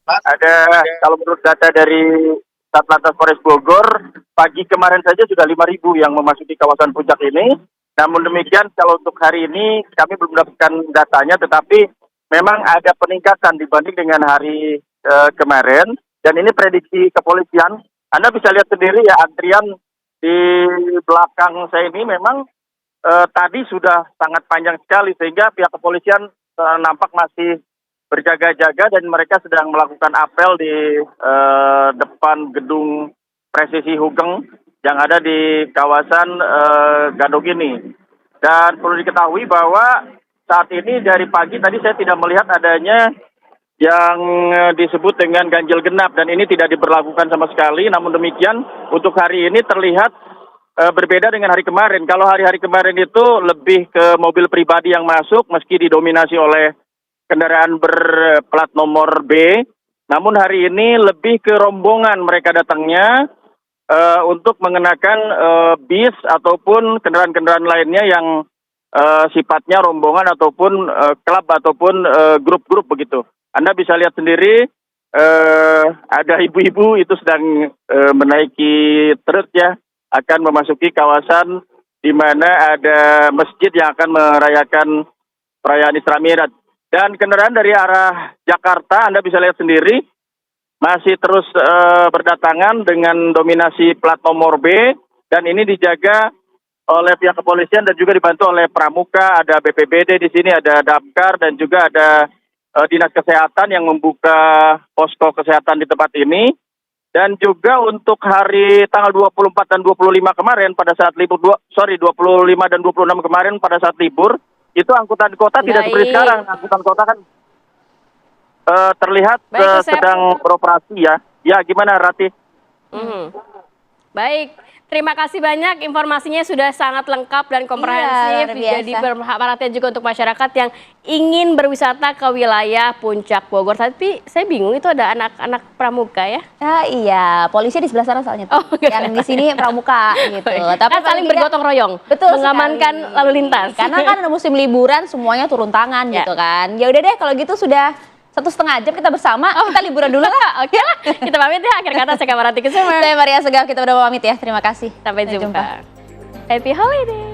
Ada kalau menurut data dari Satlantas Polres Bogor pagi kemarin saja sudah 5.000 yang memasuki kawasan puncak ini. Namun demikian kalau untuk hari ini kami belum mendapatkan datanya, tetapi memang ada peningkatan dibanding dengan hari kemarin. Dan ini prediksi kepolisian. Anda bisa lihat sendiri ya antrian di belakang saya ini memang tadi sudah sangat panjang sekali sehingga pihak kepolisian nampak masih berjaga-jaga dan mereka sedang melakukan apel di depan gedung Presisi Hugeng yang ada di kawasan Gadok ini. Dan perlu diketahui bahwa saat ini dari pagi tadi saya tidak melihat adanya yang disebut dengan ganjil genap dan ini tidak diberlakukan sama sekali. Namun demikian untuk hari ini terlihat berbeda dengan hari kemarin. Kalau hari-hari kemarin itu lebih ke mobil pribadi yang masuk meski didominasi oleh kendaraan berplat nomor B. Namun hari ini lebih ke rombongan mereka datangnya untuk mengenakan bis ataupun kendaraan-kendaraan lainnya yang sifatnya rombongan ataupun klub ataupun grup-grup begitu. Anda bisa lihat sendiri ada ibu-ibu itu sedang menaiki truk ya, akan memasuki kawasan di mana ada masjid yang akan merayakan perayaan Isra Mi'raj. Dan kendaraan dari arah Jakarta Anda bisa lihat sendiri masih terus berdatangan dengan dominasi plat nomor B dan ini dijaga oleh pihak kepolisian dan juga dibantu oleh Pramuka, ada BPBD di sini, ada Damkar dan juga ada Dinas Kesehatan yang membuka posko kesehatan di tempat ini. Dan juga untuk hari tanggal 24 dan 25 kemarin pada saat libur 25 dan 26 kemarin pada saat libur itu angkutan kota tidak seperti sekarang. Angkutan kota kan terlihat sedang beroperasi ya. Ya gimana Rati? Baik, terima kasih banyak, informasinya sudah sangat lengkap dan komprehensif. Jadi perhatian juga untuk masyarakat yang ingin berwisata ke wilayah Puncak Bogor. Tapi saya bingung itu ada anak-anak pramuka ya? Iya, polisi di sebelah sana soalnya. Yang di sini pramuka gitu. Tapi kan saling bergotong royong, mengamankan lalu lintas. Karena kan ada musim liburan, semuanya turun tangan gitu kan. Ya udah deh, kalau gitu sudah 1,5 jam kita bersama, kita liburan dulu lah. Oke lah, kita pamit ya. Akhir kata saya Kamarati Kusuma. Saya Maria Segaf, kita udah pamit ya. Terima kasih. Sampai jumpa. Happy holiday.